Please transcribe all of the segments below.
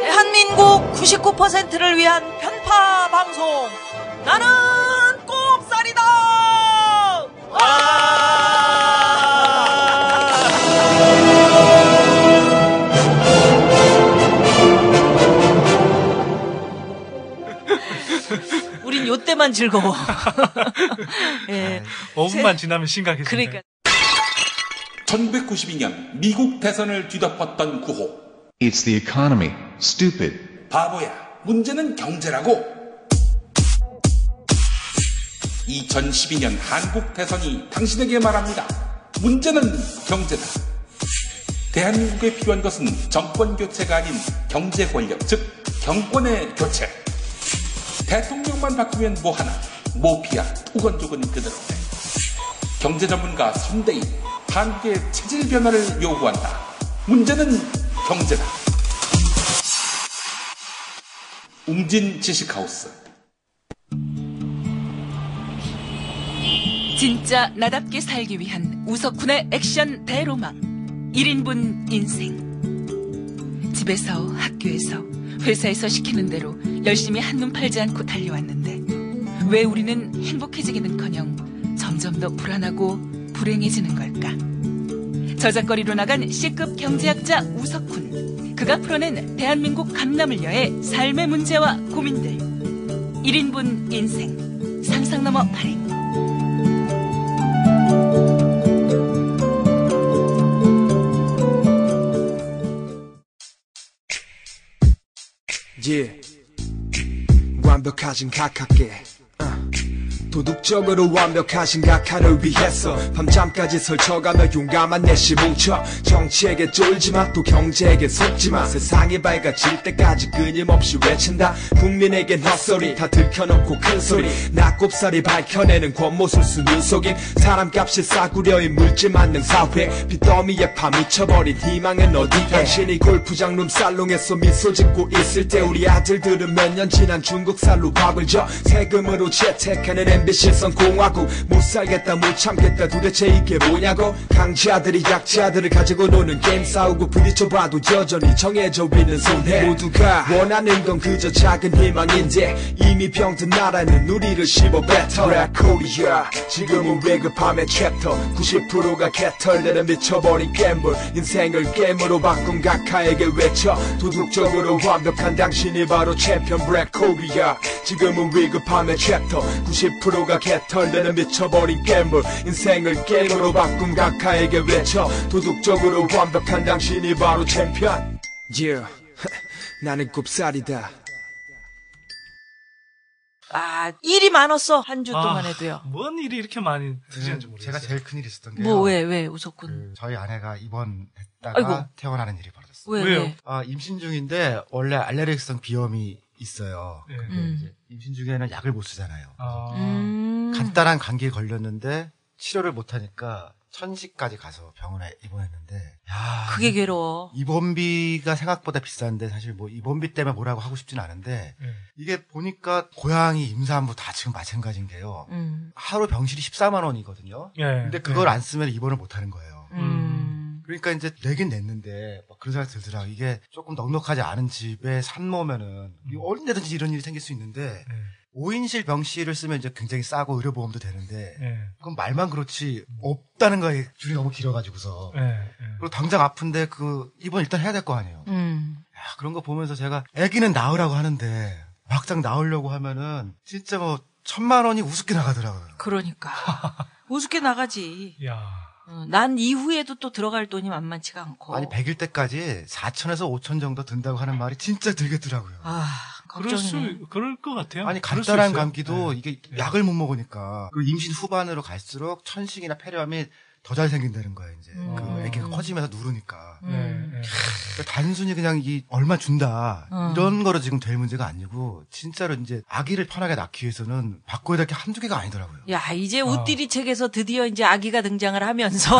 대한민국 99%를 위한 편파 방송, 나는 꼽살이다. 우린 요때만 즐거워. 예. 5분만 지나면 심각해진다. 그러니까 1992년 미국 대선을 뒤덮었던 구호. It's the economy, stupid. 바보야, 문제는 경제라고. 2012년 한국 대선이 당신에게 말합니다. 문제는 경제다. 대한민국에 필요한 것은 정권 교체가 아닌 경제 권력, 즉 경권의 교체. 대통령만 바꾸면 뭐하나, 모피아, 토건족은 그대로. 경제 전문가 선대인, 한국의 체질 변화를 요구한다. 문제는 경제다. 웅진 지식하우스. 진짜 나답게 살기 위한 우석훈의 액션 대로망 1인분 인생. 집에서, 학교에서, 회사에서 시키는 대로 열심히 한눈 팔지 않고 달려왔는데 왜 우리는 행복해지기는커녕 점점 더 불안하고 불행해지는 걸까? 저작거리로 나간 C급 경제학자 우석훈, 그가 풀어낸 대한민국 감남을여의 삶의 문제와 고민들. 1인분 인생, 상상 넘어 발행. 완벽하신 각하께 도덕적으로 완벽하신 각하를 위해서 밤잠까지 설쳐가며 용감한 내시 뭉쳐 정치에게 쫄지마 또 경제에게 속지마 세상이 밝아질 때까지 끊임없이 외친다 국민에겐 헛소리 다 들켜놓고 큰소리 낙곱살이 밝혀내는 권모술수 눈속임 사람값이 싸구려인 물질 만능 사회 빚더미에 파묻혀버린 희망은 어디에 당신이 골프장 룸살롱에서 미소 짓고 있을 때 우리 아들들은 몇 년 지난 중국살로 밥을 줘 세금으로 채택하는 MBC 성공화국 못 살겠다 못 참겠다 도대체 이게 뭐냐고 강자들이 약자들을 가지고 노는 게임 싸우고 부딪혀봐도 여전히 정해져 있는 손해 모두가 원하는 건 그저 작은 희망인데 이미 병든 나라는 우리를 씹어뱉어 Black Korea 지금은 위급함의 챕터 90%가 개털되는 미쳐버린 갬블 인생을 게임으로 바꾼 각하에게 외쳐 도덕적으로 완벽한 당신이 바로 챔피언 Black Korea 지금은 위급함의 챕터 90%가 개털되는 미쳐버린 갬블 인생을 게임으로 바꾼 각하에게 외쳐 도덕적으로 완벽한 당신이 바로 챔피언 yeah. 나는 꼽살이다. 아, 일이 많았어. 한 주 동안 해도요. 뭔 일이 이렇게 많이 드시는지 모르겠어요. 제가 제일 큰일이 있었던 게요. 뭐 왜 우석군? 저희 아내가 입원했다가 아이고. 퇴원하는 일이 벌어졌어요. 왜요? 임신 중인데 원래 알레르기성 비염이 있어요. 네. 근데 이제 임신 중에는 약을 못 쓰잖아요. 간단한 감기에 걸렸는데 치료를 못 하니까 천시까지 가서 병원에 입원했는데 야, 그게 괴로워. 입원비가 생각보다 비싼데 사실 뭐 입원비 때문에 뭐라고 하고 싶진 않은데 이게 보니까 고양이 임산부 다 지금 마찬가지인 게요. 하루 병실이 14만 원이거든요. 근데 그걸 안 쓰면 입원을 못 하는 거예요. 그러니까 이제 내긴 냈는데 막 그런 생각이 들더라고요. 이게 조금 넉넉하지 않은 집에 산모면은 어린데든지 이런 일이 생길 수 있는데 5인실 병실을 쓰면 이제 굉장히 싸고 의료보험도 되는데 그건 말만 그렇지 없다는 거에 줄이 너무 길어가지고서 그리고 당장 아픈데 그 입원 일단 해야 될 거 아니에요. 야, 그런 거 보면서 제가 아기는 낳으라고 하는데 막상 낳으려고 하면은 진짜 뭐 1,000만 원이 우습게 나가더라고요. 그러니까 우습게 나가지. 야. 난 이후에도 또 들어갈 돈이 만만치가 않고. 아니 100일 때까지 4천에서 5천 정도 든다고 하는 말이 진짜 들겠더라고요. 아, 걱정이네. 그럴 것 같아요. 아니 간단한 감기도 이게 약을 못 먹으니까 그리고 임신 후반으로 갈수록 천식이나 폐렴이 더 잘 생긴다는 거예요. 이제 그 애기가 커지면서 누르니까. 그러니까 단순히 그냥 이 얼마 준다 이런 거로 지금 될 문제가 아니고 진짜로 이제 아기를 편하게 낳기 위해서는 바꿔야 될 게 한두 개가 아니더라고요. 야, 이제 웃디리 책에서 드디어 이제 아기가 등장을 하면서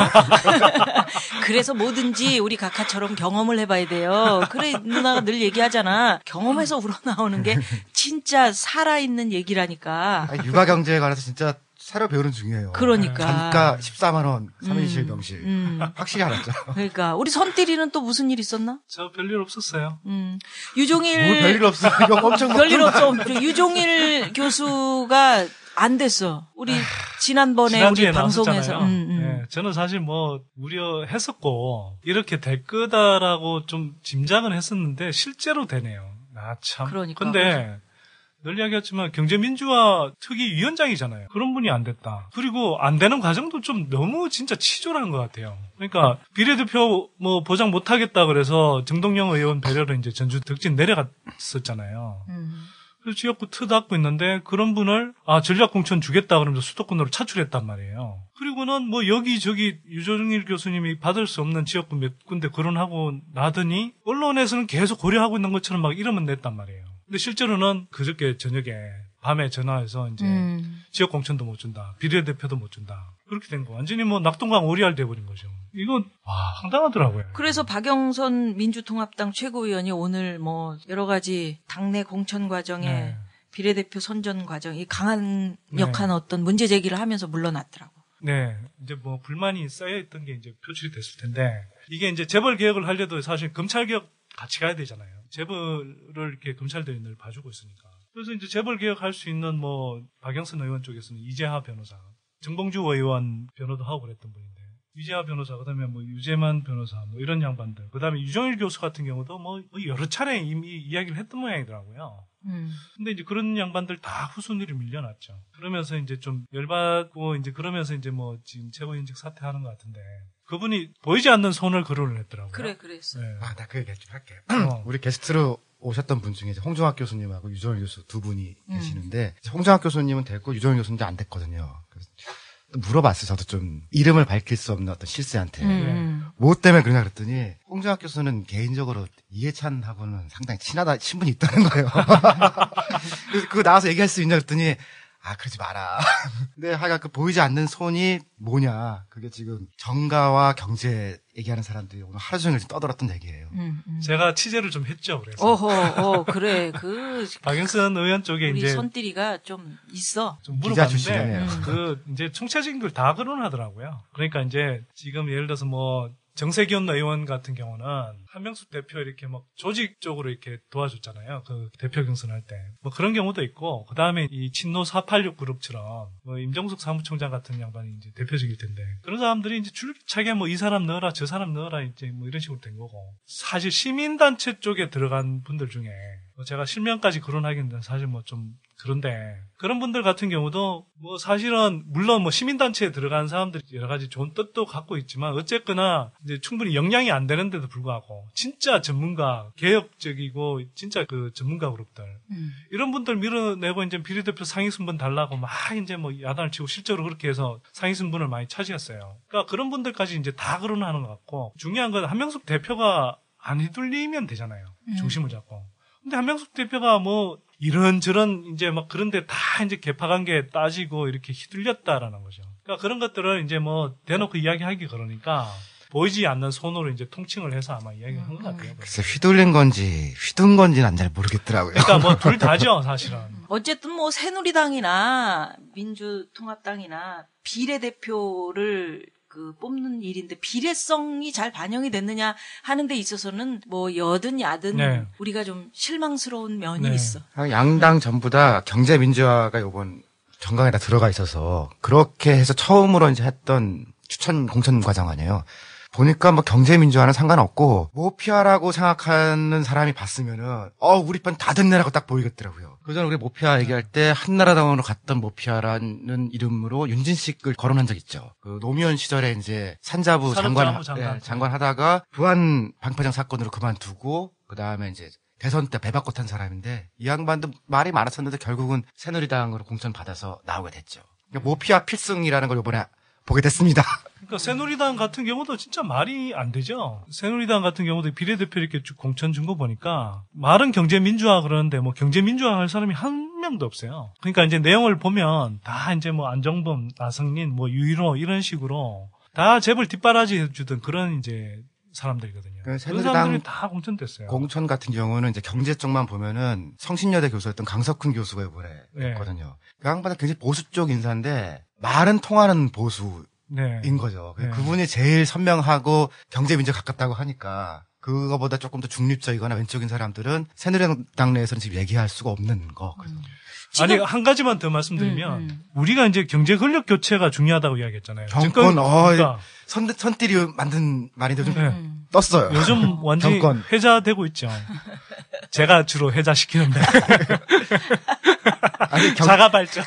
그래서 뭐든지 우리 각하처럼 경험을 해봐야 돼요. 그래 누나가 늘 얘기하잖아. 경험에서 우러나오는 게 진짜 살아있는 얘기라니까. 아니, 육아 경제에 관해서 진짜 새로 배우는 중이에요. 그러니까. 단가 14만 원, 3인실 병실. 확실히 알았죠. 그러니까 우리 선띠리는 또 무슨 일 있었나? 저 별일 없었어요. 유종일 뭐 별일 없어. 이거 엄청 별일 없어. 유종일 교수가 안 됐어. 우리 지난번에 우리 방송에서. 네, 저는 사실 뭐 우려했었고 이렇게 될 거다라고 좀 짐작은 했었는데 실제로 되네요. 아 참. 그러니까. 근데 늘 이야기했지만 경제민주화 특위위원장이잖아요. 그런 분이 안 됐다. 그리고 안 되는 과정도 좀 너무 진짜 치졸한 것 같아요. 그러니까 비례대표 뭐 보장 못하겠다 그래서 정동영 의원 배려로 이제 전주 덕진 내려갔었잖아요. 그래서 지역구 트닫고 있는데 그런 분을 전략공천 주겠다 그러면서 수도권으로 차출했단 말이에요. 그리고는 뭐 여기저기 유종일 교수님이 받을 수 없는 지역구 몇 군데 거론하고 나더니 언론에서는 계속 고려하고 있는 것처럼 막 이름은 냈단 말이에요. 근데 실제로는 그저께 저녁에 밤에 전화해서 이제 지역 공천도 못 준다. 비례대표도 못 준다. 그렇게 된 거. 완전히 뭐 낙동강 오리알 돼버린 거죠. 이건 황당하더라고요. 그래서 박영선 민주통합당 최고위원이 오늘 뭐 여러 가지 당내 공천 과정에 비례대표 선전 과정이 강력한 어떤 문제 제기를 하면서 물러났더라고. 네. 이제 뭐 불만이 쌓여있던 게 이제 표출이 됐을 텐데 이게 이제 재벌 개혁을 하려도 사실 검찰 개혁 같이 가야 되잖아요. 재벌을 이렇게 검찰들이 늘 봐주고 있으니까. 그래서 이제 재벌 개혁할 수 있는 뭐 박영선 의원 쪽에서는 이재하 변호사, 정봉주 의원 변호도 하고 그랬던 분인데 이재하 변호사, 그다음에 뭐 유재만 변호사, 뭐 이런 양반들, 그다음에 유종일 교수 같은 경우도 뭐 여러 차례 이미 이야기를 했던 모양이더라고요. 근데 이제 그런 양반들 다 후순위로 밀려났죠. 그러면서 이제 좀 열받고 이제 그러면서 이제 뭐 지금 최고위원직 사퇴하는 것 같은데 그분이 보이지 않는 손을 거론을 했더라고요. 그랬어. 네. 나 그 얘기 좀 할게. 우리 게스트로 오셨던 분 중에 홍종학 교수님하고 유종일 교수 두 분이 계시는데 홍종학 교수님은 됐고 유종일 교수님도 안 됐거든요. 그래서 물어봤어요. 저도 좀 이름을 밝힐 수 없는 어떤 실세한테 뭐 때문에 그러냐 그랬더니 홍종학 교수는 개인적으로 이해찬하고는 상당히 친하다 친분이 있다는 거예요. 그래서 그거 나와서 얘기할 수 있냐 그랬더니 그러지 마라. 근데 하여간 그 보이지 않는 손이 뭐냐. 그게 지금 정가와 경제 얘기하는 사람들이 오늘 하루 종일 떠들었던 얘기예요. 제가 취재를 좀 했죠. 그래서. 그래. 박영선 의원 쪽에 우리 이제 손띠리가 좀 있어. 좀 물어봤는데 이제 총체적인 걸 다 거론하더라고요. 그러니까 이제 지금 예를 들어서 뭐 정세균 의원 같은 경우는 한명숙 대표 이렇게 막 조직적으로 이렇게 도와줬잖아요. 그 대표 경선할 때. 뭐 그런 경우도 있고, 그 다음에 이 친노 486 그룹처럼 뭐 임정숙 사무총장 같은 양반이 이제 대표적일 텐데, 그런 사람들이 이제 줄기차게 뭐 이 사람 넣어라, 저 사람 넣어라, 이제 뭐 이런 식으로 된 거고. 사실 시민단체 쪽에 들어간 분들 중에 제가 실명까지 거론하기는 사실 뭐 좀 그런데 그런 분들 같은 경우도 뭐 사실은 물론 뭐 시민단체에 들어간 사람들이 여러 가지 좋은 뜻도 갖고 있지만 어쨌거나 이제 충분히 역량이 안 되는데도 불구하고 진짜 전문가, 개혁적이고 진짜 그 전문가 그룹들 이런 분들 밀어내고 이제 비례대표 상위순분 달라고 막 이제 뭐 야단을 치고 실제로 그렇게 해서 상위순분을 많이 차지했어요. 그러니까 그런 분들까지 이제 다 거론하는 것 같고 중요한 건 한명숙 대표가 안 휘둘리면 되잖아요. 중심을 잡고. 근데 한명숙 대표가 뭐 이런저런 이제 막 그런데 다 이제 개파관계 따지고 이렇게 휘둘렸다라는 거죠. 그러니까 그런 것들을 이제 뭐 대놓고 이야기하기 그러니까 보이지 않는 손으로 이제 통칭을 해서 아마 이야기한 것 같아요. 글쎄 휘둘린 건지 휘둔 건지는 난 잘 모르겠더라고요. 그러니까 뭐 둘 다죠 사실은. 어쨌든 뭐 새누리당이나 민주통합당이나 비례대표를 뽑는 일인데 비례성이 잘 반영이 됐느냐 하는 데 있어서는 뭐 여든 야든 우리가 좀 실망스러운 면이 있어. 양당 전부 다 경제 민주화가 이번 정강에다 들어가 있어서 그렇게 해서 처음으로 이제 했던 추천 공천 과정 아니에요. 보니까 뭐 경제 민주화는 상관없고 모피아라고 생각하는 사람이 봤으면은 우리 편 다 됐네라고 딱 보이겠더라고요. 그전에 우리 모피아 얘기할 때 한나라당으로 갔던 모피아라는 이름으로 윤진식을 거론한 적 있죠. 그 노무현 시절에 이제 산자부 장관 하다가 부안 방파장 사건으로 그만두고 그다음에 이제 대선 때 배 바꿔 탄 사람인데 이 양반도 말이 많았었는데 결국은 새누리당으로 공천 받아서 나오게 됐죠. 그러니까 모피아 필승이라는 걸 이번에 보게 됐습니다. 그러니까 새누리당 같은 경우도 진짜 말이 안 되죠. 새누리당 같은 경우도 비례대표 이렇게 쭉 공천 준 거 보니까 말은 경제 민주화 그러는데 뭐 경제 민주화 할 사람이 한 명도 없어요. 그러니까 이제 내용을 보면 다 이제 뭐 안정범, 나성린, 뭐 유일호 이런 식으로 다 재벌 뒷바라지 해주던 그런 이제 사람들이거든요. 그 새누리당 사람들이 다 공천됐어요. 공천 같은 경우는 이제 경제 쪽만 보면은 성신여대 교수였던 강석훈 교수가 이번에 했거든요. 그 양반은 굉장히 보수 쪽 인사인데 말은 통하는 보수인 거죠. 그분이 제일 선명하고 경제 민주에 가깝다고 하니까 그거보다 조금 더 중립적이거나 왼쪽인 사람들은 새누리당 내에서는 지금 얘기할 수가 없는 거. 아니 한 가지만 더 말씀드리면 우리가 이제 경제 권력 교체가 중요하다고 이야기했잖아요. 정권 그러니까. 선띠리 만든 말인데 좀 떴어요. 요즘 완전히 회자되고 있죠. 제가 주로 회자시키는데 아니, 자가 발전.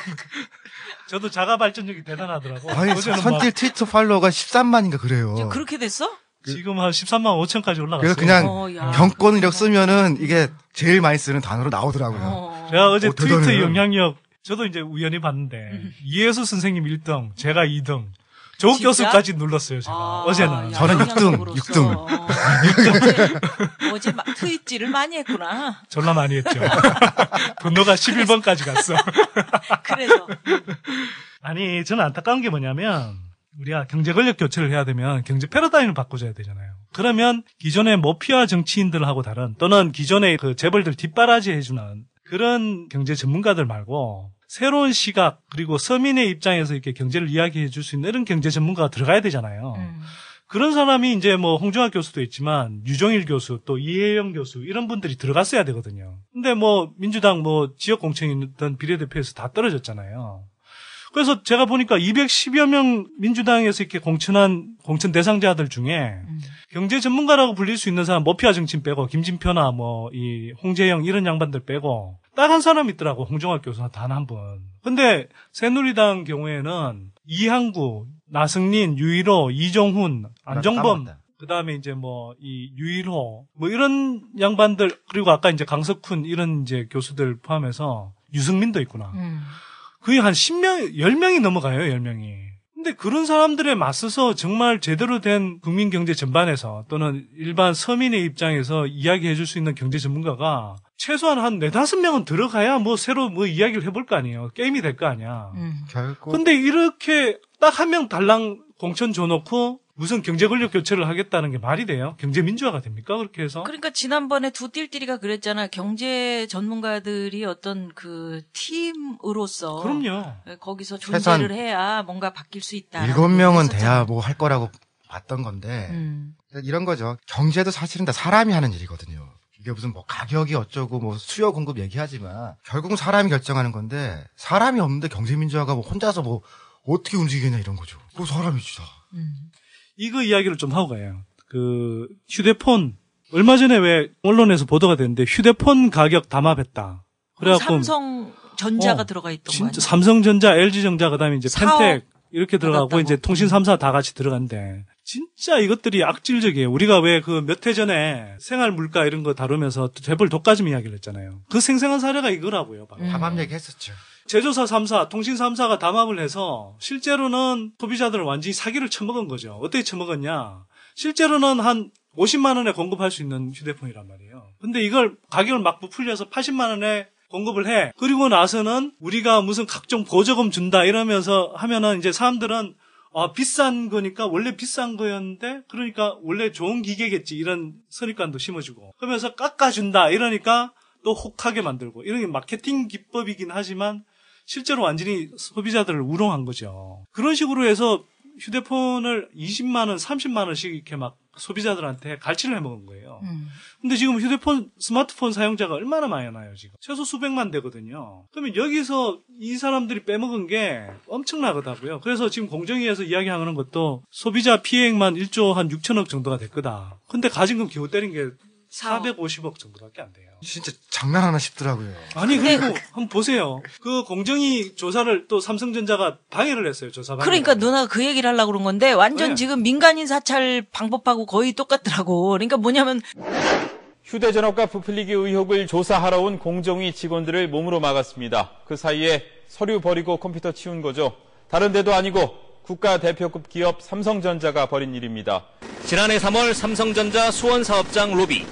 저도 자가 발전력이 대단하더라고. 아니, 선띠 트위터 팔로워가 13만인가 그래요. 그렇게 됐어? 지금 한 13만 5천까지 올라갔어요. 그래서 그냥 경권이력 쓰면은 이게 제일 많이 쓰는 단어로 나오더라고요. 제가 어제 트위터 영향력 저도 이제 우연히 봤는데 이해수 선생님 1등, 제가 2등, 조 교수까지 눌렀어요. 제가 어제는. 저는 6등. 어제 막 트윗질을 많이 했구나. 졸라 많이 했죠. 분노가 11번까지 갔어. 그래서 아니 저는 안타까운 게 뭐냐면 우리가 경제 권력 교체를 해야 되면 경제 패러다임을 바꿔줘야 되잖아요. 그러면 기존의 모피아 정치인들하고 다른 또는 기존의 그 재벌들 뒷바라지 해주는 그런 경제 전문가들 말고 새로운 시각 그리고 서민의 입장에서 이렇게 경제를 이야기해 줄 수 있는 이런 경제 전문가가 들어가야 되잖아요. 그런 사람이 이제 뭐 홍종학 교수도 있지만 유종일 교수 또 이혜영 교수 이런 분들이 들어갔어야 되거든요. 근데 뭐 민주당 뭐 지역 공천이든 비례대표에서 다 떨어졌잖아요. 그래서 제가 보니까 210여 명 민주당에서 이렇게 공천 대상자들 중에 경제 전문가라고 불릴 수 있는 사람 모피아 정치인 빼고 김진표나 뭐 이 홍재영 이런 양반들 빼고 딱 한 사람 있더라고. 홍종학 교수 단 한 분. 근데 새누리당 경우에는 이항구, 나승린, 유일호, 이종훈, 안종범 그다음에 이제 뭐 이 유일호 뭐 이런 양반들 그리고 아까 이제 강석훈 이런 이제 교수들 포함해서 유승민도 있구나. 거의 한 10명, 10명이 넘어가요, 10명이. 근데 그런 사람들에 맞서서 정말 제대로 된 국민 경제 전반에서 또는 일반 서민의 입장에서 이야기해 줄 수 있는 경제 전문가가 최소한 한 4-5명은 들어가야 뭐 새로 뭐 이야기를 해볼 거 아니에요. 게임이 될 거 아니야. 결국. 근데 이렇게 딱 한 명 달랑 공천 줘놓고 무슨 경제 권력 교체를 하겠다는 게 말이 돼요? 경제 민주화가 됩니까? 그렇게 해서? 그러니까 지난번에 두 띨띨이가 그랬잖아. 경제 전문가들이 어떤 그 팀으로서 그럼요. 거기서 존재를 해야 뭔가 바뀔 수 있다. 7명은 돼야 뭐 할 거라고 봤던 건데 이런 거죠. 경제도 사실은 다 사람이 하는 일이거든요. 이게 무슨 뭐 가격이 어쩌고 뭐 수요 공급 얘기하지만 결국은 사람이 결정하는 건데 사람이 없는데 경제 민주화가 뭐 혼자서 뭐 어떻게 움직이냐 이런 거죠. 그 사람이지 다. 이거 이야기를 좀 하고 가요. 그 휴대폰 얼마 전에 왜 언론에서 보도가 됐는데 휴대폰 가격 담합했다. 그래갖고 삼성전자가 들어가 있던 거 아니에요? 삼성전자, LG전자 그다음에 이제 펜텍 이렇게 들어가고 이제 통신 3사 다 같이 들어간대. 진짜 이것들이 악질적이에요. 우리가 왜 그 몇 해 전에 생활 물가 이런 거 다루면서 재벌 독과점 이야기를 했잖아요. 그 생생한 사례가 이거라고요. 담합 얘기 했었죠. 제조사 3사, 통신 3사가 담합을 해서 실제로는 소비자들을 완전히 사기를 쳐먹은 거죠. 어떻게 쳐먹었냐. 실제로는 한 50만 원에 공급할 수 있는 휴대폰이란 말이에요. 근데 이걸 가격을 막 부풀려서 80만 원에 공급을 해. 그리고 나서는 우리가 무슨 각종 보조금 준다 이러면서 하면은 이제 사람들은 비싼 거니까 원래 비싼 거였는데 그러니까 원래 좋은 기계겠지 이런 선입관도 심어주고 그러면서 깎아준다 이러니까 또 혹하게 만들고 이런 게 마케팅 기법이긴 하지만 실제로 완전히 소비자들을 우롱한 거죠. 그런 식으로 해서 휴대폰을 20만 원, 30만 원씩 이렇게 막 소비자들한테 갈취를 해먹은 거예요. 근데 지금 스마트폰 사용자가 얼마나 많이 나요, 지금? 최소 수백만 되거든요. 그러면 여기서 이 사람들이 빼먹은 게 엄청나거든요. 그래서 지금 공정위에서 이야기하는 것도 소비자 피해액만 1조 한 6천억 정도가 될 거다. 근데 가진금 겨우 때린 게 450억 정도밖에 안 돼요. 진짜 장난하나 싶더라고요. 아니 그리고 한번 보세요. 그 공정위 조사를 또 삼성전자가 방해를 했어요. 조사 방해. 그러니까 누나가 그 얘기를 하려고 그런 건데 완전 지금 민간인 사찰 방법하고 거의 똑같더라고. 그러니까 뭐냐면 휴대전화가 부풀리기 의혹을 조사하러 온 공정위 직원들을 몸으로 막았습니다. 그 사이에 서류 버리고 컴퓨터 치운 거죠. 다른 데도 아니고 국가 대표급 기업 삼성전자가 벌인 일입니다. 지난해 3월 삼성전자 수원사업장 로비.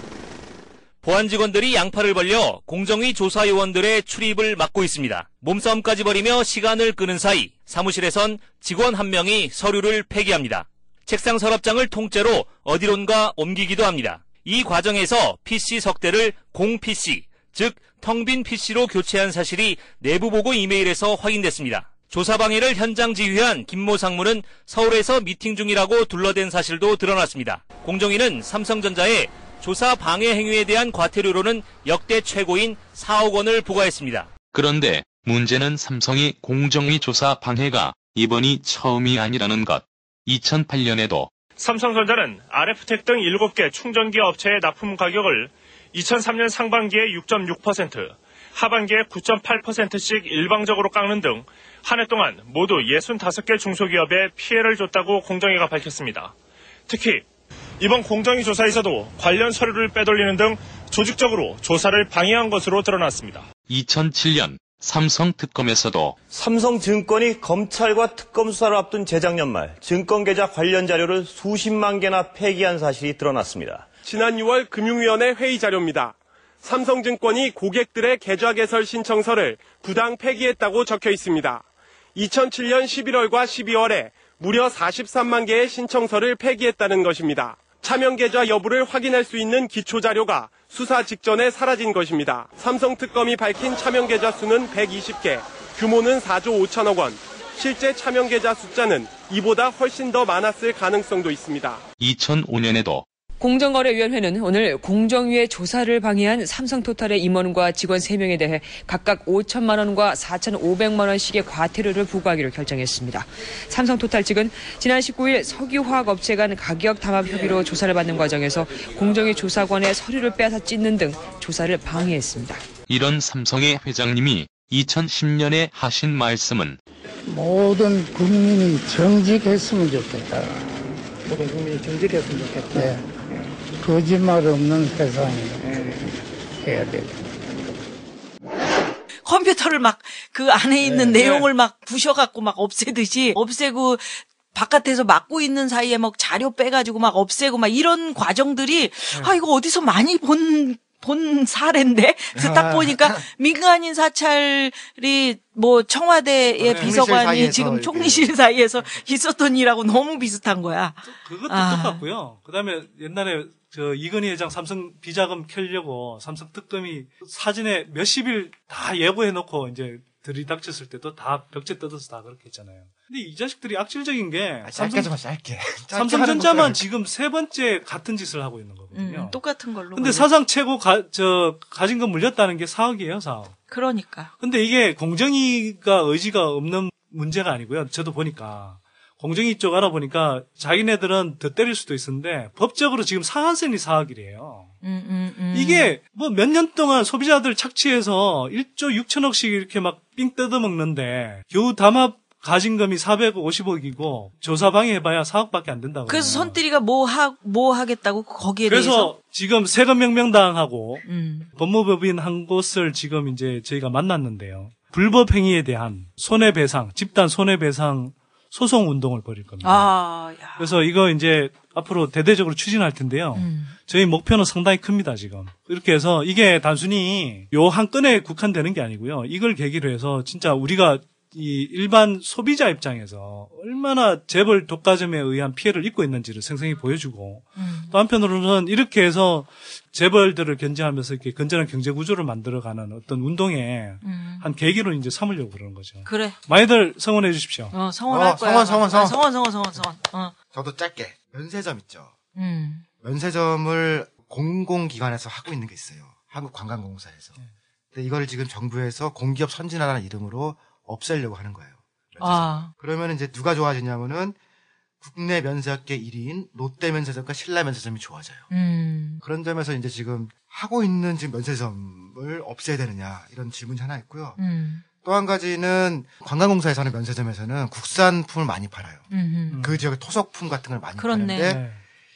보안 직원들이 양팔을 벌려 공정위 조사요원들의 출입을 막고 있습니다. 몸싸움까지 벌이며 시간을 끄는 사이 사무실에선 직원 한 명이 서류를 폐기합니다. 책상 서랍장을 통째로 어디론가 옮기기도 합니다. 이 과정에서 PC 석 대를 공 PC, 즉 텅 빈 PC로 교체한 사실이 내부 보고 이메일에서 확인됐습니다. 조사 방해를 현장 지휘한 김모 상무는 서울에서 미팅 중이라고 둘러댄 사실도 드러났습니다. 공정위는 삼성전자에 조사 방해 행위에 대한 과태료로는 역대 최고인 4억 원을 부과했습니다. 그런데 문제는 삼성이 공정위 조사 방해가 이번이 처음이 아니라는 것. 2008년에도 삼성전자는 RF텍 등 7개 충전기 업체의 납품 가격을 2003년 상반기에 6.6%, 하반기에 9.8%씩 일방적으로 깎는 등 한 해 동안 모두 65개 중소기업에 피해를 줬다고 공정위가 밝혔습니다. 특히 이번 공정위 조사에서도 관련 서류를 빼돌리는 등 조직적으로 조사를 방해한 것으로 드러났습니다. 2007년 삼성 특검에서도 삼성증권이 검찰과 특검 수사를 앞둔 재작년 말 증권계좌 관련 자료를 수십만 개나 폐기한 사실이 드러났습니다. 지난 6월 금융위원회 회의 자료입니다. 삼성증권이 고객들의 계좌 개설 신청서를 부당 폐기했다고 적혀 있습니다. 2007년 11월과 12월에 무려 43만 개의 신청서를 폐기했다는 것입니다. 차명 계좌 여부를 확인할 수 있는 기초 자료가 수사 직전에 사라진 것입니다. 삼성특검이 밝힌 차명 계좌 수는 120개, 규모는 4조 5천억 원. 실제 차명 계좌 숫자는 이보다 훨씬 더 많았을 가능성도 있습니다. 2005년에도 공정거래위원회는 오늘 공정위의 조사를 방해한 삼성토탈의 임원과 직원 3명에 대해 각각 5천만 원과 4,500만 원씩의 과태료를 부과하기로 결정했습니다. 삼성토탈 측은 지난 19일 석유화학업체 간 가격 담합 협의로 조사를 받는 과정에서 공정위 조사관의 서류를 빼앗아 찢는 등 조사를 방해했습니다. 이런 삼성의 회장님이 2010년에 하신 말씀은 모든 국민이 정직했으면 좋겠다. 모든 국민이 정직했으면 좋겠다. 네. 거짓말 없는 세상이 해야 돼. 컴퓨터를 막 그 안에 있는 내용을 막 부셔갖고 막 없애듯이 없애고 바깥에서 막고 있는 사이에 막 자료 빼가지고 막 없애고 막 이런 과정들이 아 이거 어디서 많이 본 사례인데? 그래서 딱 보니까 민간인 사찰이 뭐 청와대의 비서관이 지금 총리실 사이에서 있었던 일하고 너무 비슷한 거야. 그것도 똑같고요. 그다음에 옛날에 이건희 회장 삼성 비자금 켜려고 삼성 특검이 사진에 몇십일 다 예고해놓고 이제 들이닥쳤을 때도 다 벽체 뜯어서 다 그렇게 했잖아요. 근데 이 자식들이 악질적인 게 짧게. 삼성전자만 지금 3번째 같은 짓을 하고 있는 거거든요. 똑같은 걸로. 근데 사상 최고 가진 거 물렸다는 게 4억이에요, 4억. 그러니까. 근데 이게 공정위가 의지가 없는 문제가 아니고요. 저도 보니까 공정위 쪽 알아보니까 자기네들은 더 때릴 수도 있었는데 법적으로 지금 상한선이 4억이래요. 이게 뭐 몇 년 동안 소비자들 착취해서 1조 6천억씩 이렇게 막 삥 뜯어먹는데 겨우 담합 가진금이 450억이고 조사 방해해봐야 4억밖에 안 된다고. 그래서 손들이가 뭐 하겠다고 거기에 그래서 대해서. 지금 세금 명명당하고 법무법인 한 곳을 지금 이제 저희가 만났는데요. 불법 행위에 대한 손해배상, 집단 손해배상 소송 운동을 벌일 겁니다. 그래서 이거 이제 앞으로 대대적으로 추진할 텐데요. 저희 목표는 상당히 큽니다, 지금. 이렇게 해서 이게 단순히 요 한 건에 국한되는 게 아니고요. 이걸 계기로 해서 진짜 우리가 이 일반 소비자 입장에서 얼마나 재벌 독과점에 의한 피해를 입고 있는지를 생생히 보여주고 또 한편으로는 이렇게 해서 재벌들을 견제하면서 이렇게 건전한 경제 구조를 만들어가는 어떤 운동의 한 계기로 이제 삼으려고 그러는 거죠. 그래. 많이들 성원해 주십시오. 성원할 거야. 성원. 저도 짧게. 면세점 있죠. 면세점을 공공기관에서 하고 있는 게 있어요. 한국관광공사에서. 근데 이거를 지금 정부에서 공기업 선진화라는 이름으로 없애려고 하는 거예요. 그러면 이제 누가 좋아지냐면은 국내 면세업계 1위인 롯데 면세점과 신라 면세점이 좋아져요. 그런 점에서 이제 지금 하고 있는 지금 면세점을 없애야 되느냐 이런 질문이 하나 있고요. 또 한 가지는 관광공사에서 하는 면세점에서는 국산품을 많이 팔아요. 그 지역의 토속품 같은 걸 많이 파는데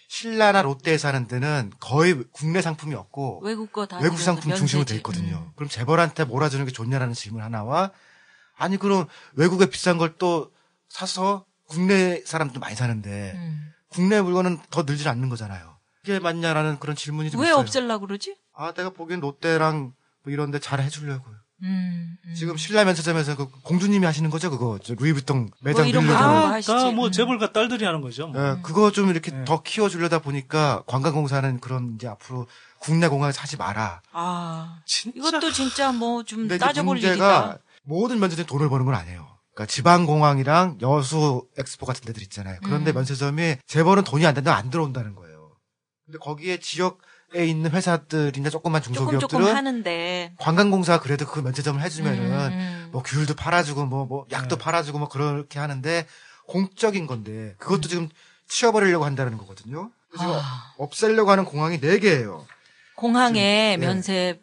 신라나 롯데에서 하는 데는 거의 국내 상품이 없고 외국 상품 중심으로 돼 있거든요. 그럼 재벌한테 몰아주는 게 좋냐라는 질문 하나와 아니 그럼 외국에 비싼 걸 또 사서 국내 사람도 많이 사는데 국내 물건은 더 늘지 않는 거잖아요. 그게 맞냐라는 그런 질문이 좀 왜 있어요. 없애려고 그러지? 내가 보기엔 롯데랑 뭐 이런 데 잘 해주려고요. 지금 신라 면세점에서 그 공주님이 하시는 거죠, 그거. 루이비통 매장 뭐 이런 거 다 뭐 재벌과 딸들이 하는 거죠. 뭐. 네, 그거 좀 이렇게 더 키워주려다 보니까 관광공사는 그런 이제 앞으로 국내 공항에서 하지 마라. 이것도 진짜 뭐 좀 따져볼 문제가 일이다. 모든 면세점이 돈을 버는 건 아니에요. 그러니까 지방공항이랑 여수 엑스포 같은 데들 있잖아요. 그런데 면세점이 재벌은 돈이 안 된다면 안 들어온다는 거예요. 근데 거기에 지역에 있는 회사들이나 조그만 중소기업들은 조금 하는데 관광공사가 그래도 그 면세점을 해주면은 뭐 귤도 팔아주고 뭐 약도 팔아주고 뭐 그렇게 하는데 공적인 건데 그것도 지금 치워버리려고 한다는 거거든요. 그래서 없애려고 하는 공항이 4개예요. 공항에 지금, 면세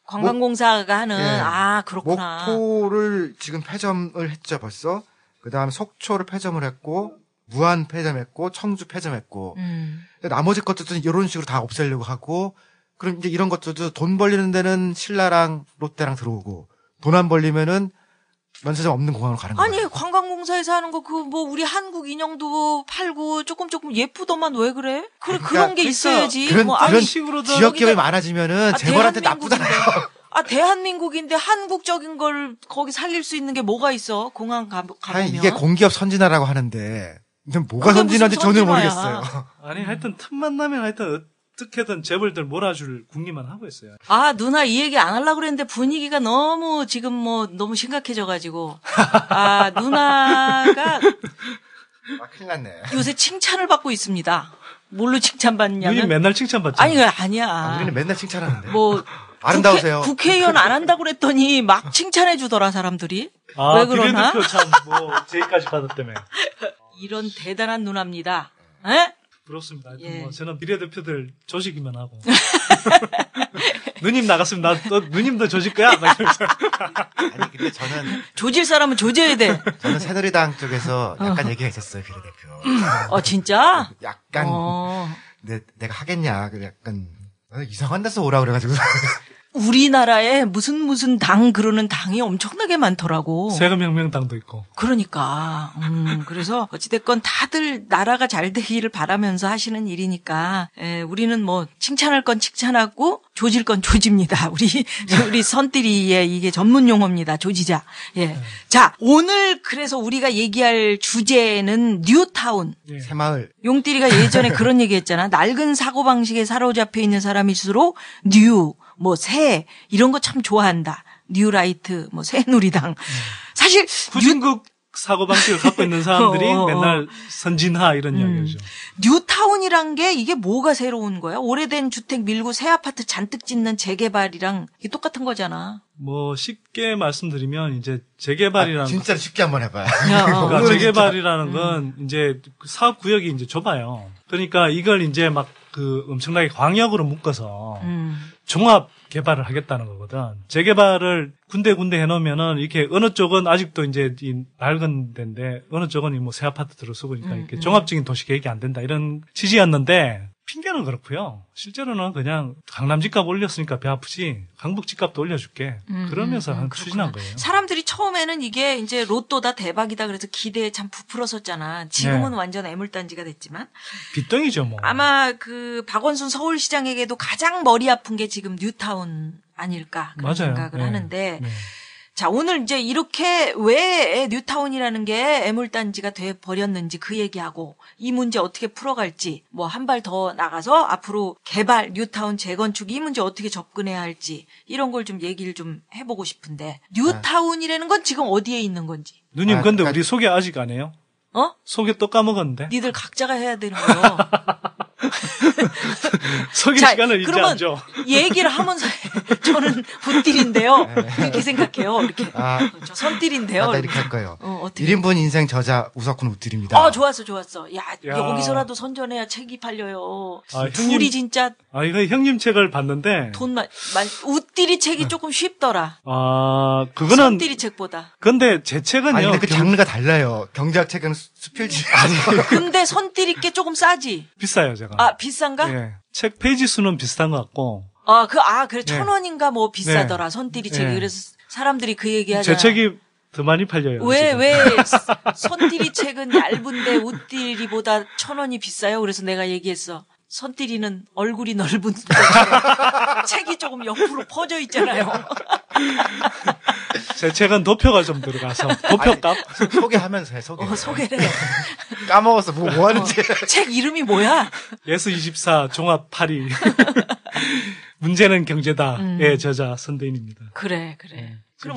관광공사가 하는 그렇구나. 목포를 지금 폐점을 했죠 벌써. 그다음에 속초를 폐점을 했고 무안 폐점했고 청주 폐점했고 나머지 것들도 이런 식으로 다 없애려고 하고 그럼 이제 이런 것들도 돈 벌리는 데는 신라랑 롯데랑 들어오고 돈 안 벌리면은 면세점 없는 공항으로 가는 거예요. 아니 관광공사에서 하는 거 그 뭐 우리 한국 인형도 팔고 조금 예쁘더만 왜 그래? 그런 게 있어야지. 그런 식으로 지역 기업이 많아지면은 재벌한테 나쁘잖아요. 대한민국인데 한국적인 걸 거기 살릴 수 있는 게 뭐가 있어? 공항 가보면. 아니, 이게 공기업 선진화라고 하는데 뭐가 선진화인지 전혀 모르겠어요. 아니 하여튼 틈만 나면 하여튼 어떻게든 재벌들 몰아줄 궁리만 하고 있어요. 누나 이 얘기 안 하려고 그랬는데 분위기가 너무 지금 너무 심각해져가지고. 누나가. 큰일 났네. 요새 칭찬을 받고 있습니다. 뭘로 칭찬받냐면. 누님 맨날 칭찬받죠. 아니야. 우리는 맨날 칭찬하는데. 아름다우세요. 국회의원 안 한다고 그랬더니 막 칭찬해주더라, 사람들이. 왜 그러나? 비례대표 참, 제의까지 받았다며. 이런 대단한 누나입니다. 에? 부럽습니다. 하여튼 저는 비례대표들 조직이면 하고. 누님 나갔으면 누님도 조질 거야? 아니, 근데 저는. 조질 사람은 조져야 돼. 저는 새누리당 쪽에서 약간 얘기가 있었어요, 비례대표. 진짜? 약간. 내가 하겠냐. 약간. 이상한 데서 오라 그래가지고. 우리나라에 무슨 당 그러는 당이 엄청나게 많더라고. 세금혁명당도 있고. 그러니까. 그래서 어찌됐건 다들 나라가 잘 되기를 바라면서 하시는 일이니까, 우리는 칭찬할 건 칭찬하고, 조질 건 조집니다. 우리 선띠리의 이게 전문 용어입니다. 조지자. 자, 오늘 그래서 우리가 얘기할 주제는 뉴타운. 새마을. 용띠리가 예전에 그런 얘기 했잖아. 낡은 사고방식에 사로잡혀 있는 사람일수록 새 이런 거 참 좋아한다. 뉴라이트, 새누리당. 사실 후진국 사고방식을 갖고 있는 사람들이 맨날 선진화 이런 이야기죠. 뉴타운이란 게 이게 뭐가 새로운 거야? 오래된 주택 밀고 새 아파트 잔뜩 짓는 재개발이랑 이게 똑같은 거잖아. 쉽게 말씀드리면 이제 재개발이라는 진짜 쉽게 한번 해봐요. 그러니까 재개발이라는 건 이제 사업 구역이 이제 좁아요. 그러니까 이걸 이제 엄청나게 광역으로 묶어서 종합 개발을 하겠다는 거거든. 재개발을 군데 해놓으면은 이렇게 어느 쪽은 아직도 이제 이 낡은 데인데 어느 쪽은 새 아파트들을 쓰고 있으니까 이렇게 종합적인 도시 계획이 안 된다 이런 취지였는데 핑계는 그렇고요. 실제로는 그냥 강남 집값 올렸으니까 배 아프지 강북 집값도 올려줄게. 그러면서 추진한 거예요. 사람들이 처음에는 이게 이제 로또다 대박이다 그래서 기대에 참 부풀었었잖아. 지금은 완전 애물단지가 됐지만. 빚덩이죠 뭐. 아마 박원순 서울시장에게도 가장 머리 아픈 게 지금 뉴타운 아닐까 그런 생각을 하는데. 자, 오늘 이제 이렇게 왜 뉴타운이라는 게 애물단지가 돼 버렸는지 그 얘기하고 이 문제 어떻게 풀어갈지 한 발 더 나가서 앞으로 개발, 뉴타운 재건축 이 문제 어떻게 접근해야 할지 이런 걸 좀 얘기를 좀 해보고 싶은데 뉴타운이라는 건 지금 어디에 있는 건지. 누님 근데 우리 소개 아직 안 해요? 소개 또 까먹었는데. 니들 각자가 해야 되는 거요. 소개 시간을 잊지 않죠. 얘기를 하면서 저는 붓딜인데요. 이렇게 생각해요. 이렇게. 저 선딜인데요. 이렇게 할 거예요. 어떻게. 1인분 인생 저자 우석훈 붓딜입니다. 좋았어. 야, 여기서라도 선전해야 책이 팔려요. 둘이 형님, 진짜. 이거 형님 책을 봤는데. 웃딜이 책이 조금 쉽더라. 그거는. 선딜이 책보다. 근데 제 책은요. 근데 그 장르가 달라요. 경제학 책은 수필지. 근데 선딜이 게 조금 싸지. 비싸요, 제가. 비싼가? 예. 책 페이지 수는 비슷한 것 같고. 그래 1,000원인가 비싸더라. 선딜이 책이. 그래서 사람들이 그 얘기 하잖아. 제 책이 더 많이 팔려요. 왜 선딜이 책은 얇은데 웃딜이보다 1,000원이 비싸요? 그래서 내가 얘기했어. 선띠리는 얼굴이 넓은 것처럼 책이 조금 옆으로 퍼져 있잖아요. 제 책은 도표가 좀 들어가서 도표값 소개하면서 해 소개. 소개를 해. 까먹었어 뭐 하는지. 책 이름이 뭐야? 예스24 종합 8위. 문제는 경제다의 저자 선대인입니다. 그래. 네, 그럼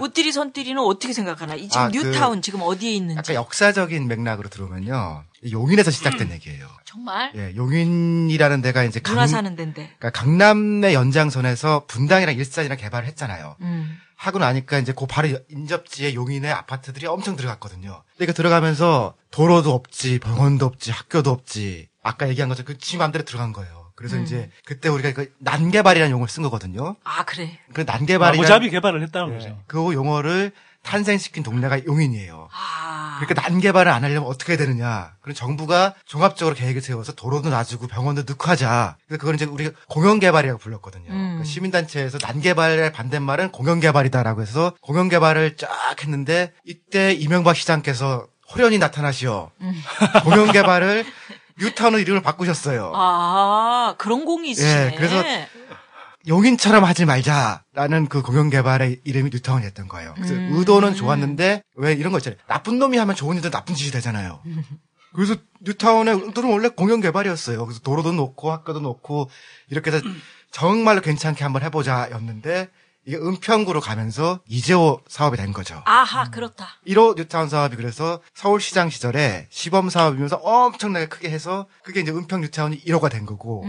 우띠리 선띠리는 어떻게 생각하나? 지금 뉴타운 지금 어디에 있는지. 약간 역사적인 맥락으로 들어오면요. 용인에서 시작된 얘기예요. 정말? 예, 용인이라는 데가 이제 누나 사는 데인데. 그러니까 강남의 연장선에서 분당이랑 일산이랑 개발을 했잖아요. 하고 나니까 이제 그 바로 인접지에 용인의 아파트들이 엄청 들어갔거든요. 그러니까 들어가면서 도로도 없지, 병원도 없지, 학교도 없지. 아까 얘기한 것처럼 그 지 맘대로 들어간 거예요. 그래서 이제 그때 우리가 그 난개발이라는 용어를 쓴 거거든요. 아, 그래. 그 난개발이 마구잡이 개발을 했다는 거죠. 그 용어를 탄생시킨 동네가 용인이에요. 그러니까 난개발을 안 하려면 어떻게 해야 되느냐. 그럼 정부가 종합적으로 계획을 세워서 도로도 놔주고 병원도 넣고 하자. 그래서 그걸 이제 우리가 공영개발이라고 불렀거든요. 그러니까 시민단체에서 난개발의 반대말은 공영개발이다라고 해서 공영개발을 쫙 했는데 이때 이명박 시장께서 호련히 나타나시어 공영개발을 뉴타운의 이름을 바꾸셨어요. 아, 그런 공이 있으시네. 예, 그래서 용인처럼 하지 말자라는 그 공영개발의 이름이 뉴타운이었던 거예요. 그래서 의도는 좋았는데 왜 이런 거 있잖아요. 나쁜 놈이 하면 좋은 일도 나쁜 짓이 되잖아요. 그래서 뉴타운의 의도는 원래 공영개발이었어요. 그래서 도로도 놓고 학교도 놓고 이렇게 해서 정말로 괜찮게 한번 해보자였는데 이게 은평구로 가면서 이재호 사업이 된 거죠. 아하, 그렇다. 1호 뉴타운 사업이 그래서 서울시장 시절에 시범 사업이면서 엄청나게 크게 해서 그게 이제 은평 뉴타운이 1호가 된 거고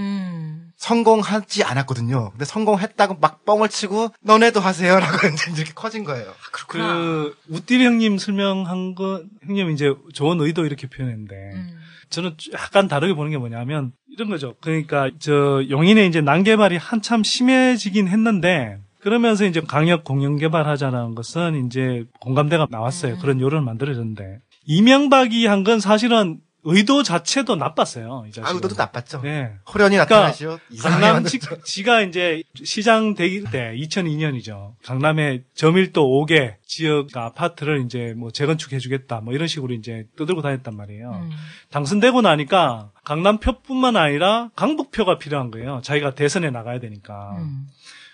성공하지 않았거든요. 근데 성공했다고 막 뻥을 치고 너네도 하세요라고 이제 이렇게 커진 거예요. 그렇구나. 그 우띠리 형님 설명한 거 형님 이제 좋은 의도 이렇게 표현했는데 저는 약간 다르게 보는 게 뭐냐면 이런 거죠. 그러니까 저 용인에 이제 난개발이 한참 심해지긴 했는데 그러면서 이제 강역 공영 개발하자는 것은 이제 공감대가 나왔어요. 그런 요론을 만들어졌는데 이명박이 한 건 사실은 의도 자체도 나빴어요. 이 자식은. 아, 의도도 나빴죠. 네. 호련히 나타나시오. 강남 지가 이제 시장 되기 때 2002년이죠. 강남의 저밀도 5개 지역 아파트를 이제 뭐 재건축해주겠다 뭐 이런 식으로 이제 떠들고 다녔단 말이에요. 당선되고 나니까 강남표뿐만 아니라 강북표가 필요한 거예요. 자기가 대선에 나가야 되니까.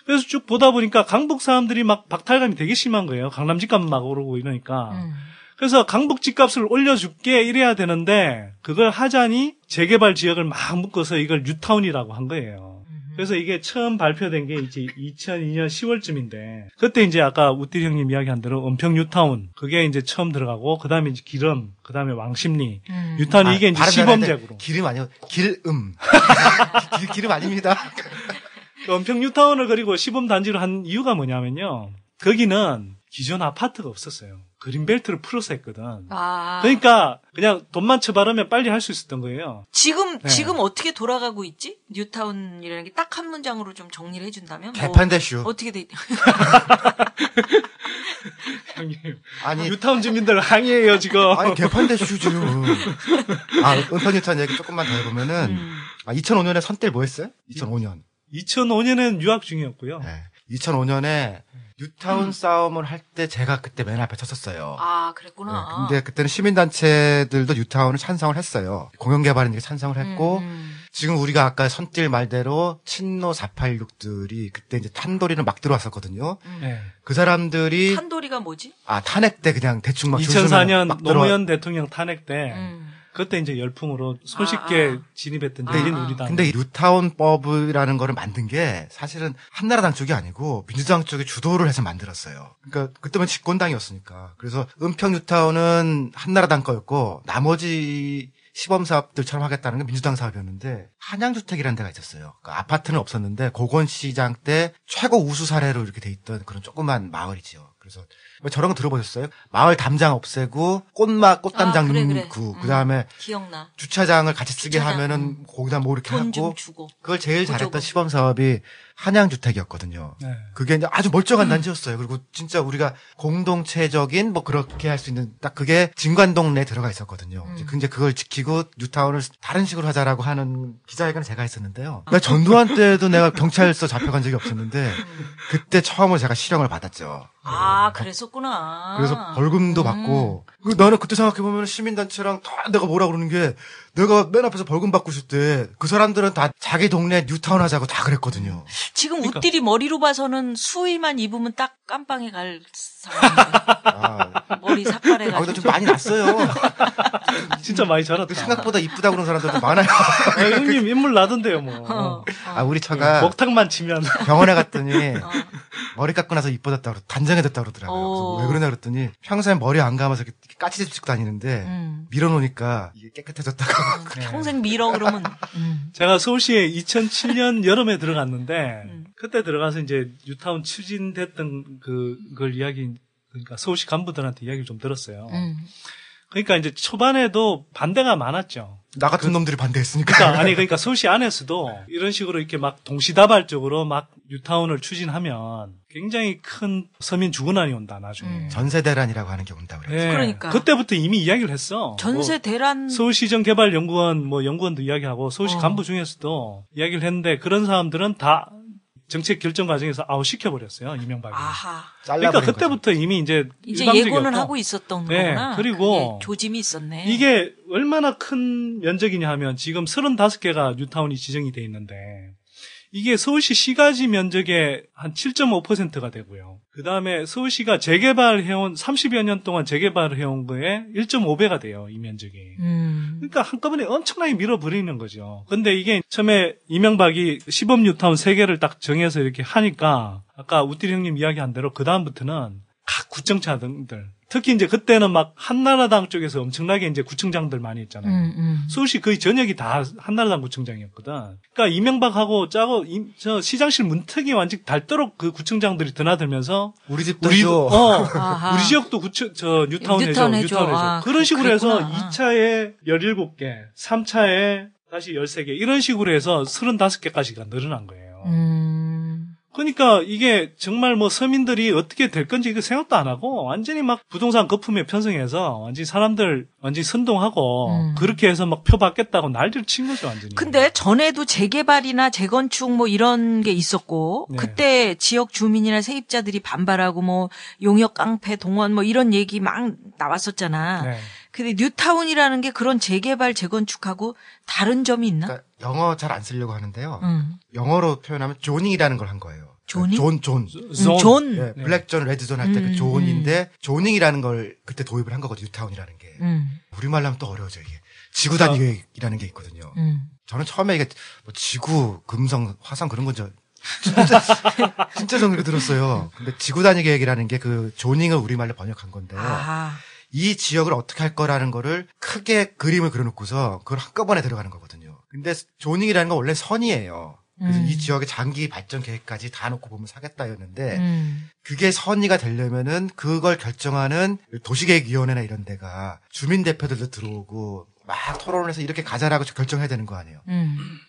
그래서 쭉 보다 보니까 강북 사람들이 막 박탈감이 되게 심한 거예요. 강남 집값 막 오르고 이러니까. 그래서 강북 집값을 올려줄게 이래야 되는데 그걸 하자니 재개발 지역을 막 묶어서 이걸 뉴타운이라고 한 거예요. 그래서 이게 처음 발표된 게 이제 2002년 10월쯤인데 그때 이제 아까 우띠리 형님 이야기한 대로 은평 뉴타운 그게 이제 처음 들어가고 그다음에 이제 기름 그다음에 왕십리 뉴타운 이게 이제 시범적으로 기름 아니요 기름 기름 아닙니다. 은평 뉴타운을 그리고 시범 단지로 한 이유가 뭐냐면요. 거기는 기존 아파트가 없었어요. 그린벨트를 풀어서 했거든. 그러니까 그냥 돈만 쳐바르면 빨리 할 수 있었던 거예요. 지금 어떻게 돌아가고 있지? 뉴타운이라는 게 딱 한 문장으로 좀 정리를 해준다면? 개판대슈. 어떻게 돼? 형님. 아니 뉴타운 주민들 항의해요 지금. 아니 개판대슈 지금. 은평 뉴타운 얘기 조금만 더 해보면은 2005년에 선뜰 뭐 했어요? 2005년. 2005년엔 유학 중이었고요. 네. 2005년에 뉴타운 싸움을 할 때 제가 그때 맨 앞에 섰었어요. 아, 그랬구나. 네, 근데 그때는 시민단체들도 뉴타운을 찬성을 했어요. 공영개발이니까 찬성을 했고, 지금 우리가 아까 선뜰 말대로 친노 486들이 그때 이제 탄도리를 막 들어왔었거든요. 네. 그 사람들이. 탄도리가 뭐지? 탄핵 때 그냥 대충 막 2004년 노무현 대통령 탄핵 때. 그때 이제 열풍으로 손쉽게 진입했던 열린우리당. 근데 이 뉴타운법이라는 거를 만든 게 사실은 한나라당 쪽이 아니고 민주당 쪽이 주도를 해서 만들었어요. 그러니까 그때만 집권당이었으니까. 그래서 은평 뉴타운은 한나라당 거였고 나머지 시범 사업들처럼 하겠다는 게 민주당 사업이었는데 한양주택이라는 데가 있었어요. 그러니까 아파트는 없었는데 고건시장 때 최고 우수 사례로 이렇게 돼 있던 그런 조그만 마을이지요. 그래서 저런 거 들어보셨어요? 마을 담장 없애고 꽃담장 넣고 그다음에 기억나. 주차장을 같이 쓰게 하면은 거기다 뭐 이렇게 돈 좀 하고 주고. 그걸 제일 잘했던 시범 사업이 한양주택이었거든요. 네. 그게 이제 아주 멀쩡한 단지였어요. 그리고 진짜 우리가 공동체적인 뭐 그렇게 할 수 있는 딱 그게 진관동 내에 들어가 있었거든요. 이제 그걸 지키고 뉴타운을 다른 식으로 하자라고 하는 기자회견을 제가 했었는데요. 전두환 때도 내가 경찰서 잡혀간 적이 없었는데 그때 처음으로 제가 실형을 받았죠. 아, 그랬었구나. 그래서 벌금도 받고. 나는 그때 생각해보면 시민단체랑 다 내가 뭐라 그러는 게 내가 맨 앞에서 벌금 받고 있을 때 그 사람들은 다 자기 동네 뉴타운 하자고 다 그랬거든요. 지금 그러니까. 웃들이 머리로 봐서는 수의만 입으면 딱 깜빵에 갈 상황인데. 머리 삭발해가지고. 아, 근데 좀 많이 났어요. 진짜 많이 자랐다. 생각보다 이쁘다고 그러는 사람들도 많아요. 아, 형님 인물 나던데요, 뭐. 아, 우리 처가. 먹탕만 치면. 병원에 갔더니 머리 깎고 나서 이뻐졌다고 단정해졌다고 그러더라고요. 그래서 왜 그러냐 그랬더니 평소에 머리 안 감아서 이렇게 까치집 찍고 다니는데 밀어놓으니까 이게 깨끗해졌다고. 평생 밀어 그러면. 제가 서울시에 2007년 여름에 들어갔는데 그때 들어가서 이제 뉴타운 추진됐던 그걸 그러니까 서울시 간부들한테 이야기를 좀 들었어요. 그러니까 이제 초반에도 반대가 많았죠. 나 같은 놈들이 반대했으니까. 그러니까 서울시 안에서도 이런 식으로 이렇게 막 동시다발적으로 막 뉴타운을 추진하면 굉장히 큰 서민 주거난이 온다, 나중에. 전세 대란이라고 하는 게 온다 그랬죠. 네. 그러니까. 그때부터 이미 이야기를 했어. 전세 대란. 서울시정개발연구원, 연구원도 이야기하고 서울시 간부 중에서도 이야기를 했는데 그런 사람들은 다 정책 결정 과정에서 아웃시켜버렸어요, 이명박이. 아하. 그러니까 그때부터 이미 이제 예고는 하고 있었던 네, 거구나. 그리고 조짐이 있었네. 이게 얼마나 큰 면적이냐 하면 지금 35개가 뉴타운이 지정이 돼 있는데 이게 서울시 시가지 면적의 한 7.5%가 되고요. 그 다음에 서울시가 재개발해온 30여 년 동안 재개발해온 거에 1.5배가 돼요, 이 면적이. 그러니까 한꺼번에 엄청나게 밀어버리는 거죠. 근데 이게 처음에 이명박이 시범 뉴타운 3개를 딱 정해서 이렇게 하니까 아까 우띠리 형님 이야기한 대로 그 다음부터는 각 구청장들 특히 이제 그때는 막 한나라당 쪽에서 엄청나게 이제 구청장들 많이 있잖아요. 서울시 거의 전역이 다 한나라당 구청장이었거든. 그러니까 이명박하고 짜고 저 시장실 문턱이 완전 닳도록 그 구청장들이 드나들면서 우리 집도 해줘. 우리 지역도 뉴타운 해줘. 그런 식으로 그랬구나. 해서 2차에 17개, 3차에 다시 13개 이런 식으로 해서 35개까지가 늘어난 거예요. 그러니까 이게 정말 서민들이 어떻게 될 건지 그 생각도 안 하고 완전히 막 부동산 거품에 편성해서 완전히 사람들 완전히 선동하고 그렇게 해서 막 표 받겠다고 난리를 친 거죠, 완전히. 근데 전에도 재개발이나 재건축 이런 게 있었고 네. 그때 지역 주민이나 세입자들이 반발하고 용역 깡패 동원 이런 얘기 막 나왔었잖아. 네. 근데 뉴타운이라는 게 그런 재개발 재건축하고 다른 점이 있나? 그러니까 영어 잘 안 쓰려고 하는데요. 영어로 표현하면 조닝이라는 걸 한 거예요. 조닝? 존. 존. 네, 블랙존, 레드존 할 때 그 존인데 조닝이라는 걸 그때 도입을 한 거거든요. 뉴타운이라는 게. 우리말로 하면 또 어려워져 이게. 지구 단위 계획이라는 게 있거든요. 저는 처음에 이게 지구, 금성, 화성 그런 건 진짜 정리로 들었어요. 근데 지구 단위 계획이라는 게 그 조닝을 우리말로 번역한 건데. 이 지역을 어떻게 할 거라는 거를 크게 그림을 그려놓고서 그걸 한꺼번에 들어가는 거거든요. 근데 조닝이라는 건 원래 선이에요. 그래서 이 지역의 장기 발전 계획까지 다 놓고 보면 사겠다였는데 그게 선의가 되려면은 그걸 결정하는 도시계획위원회나 이런 데가 주민 대표들도 들어오고 막 토론을 해서 이렇게 가자라고 결정해야 되는 거 아니에요.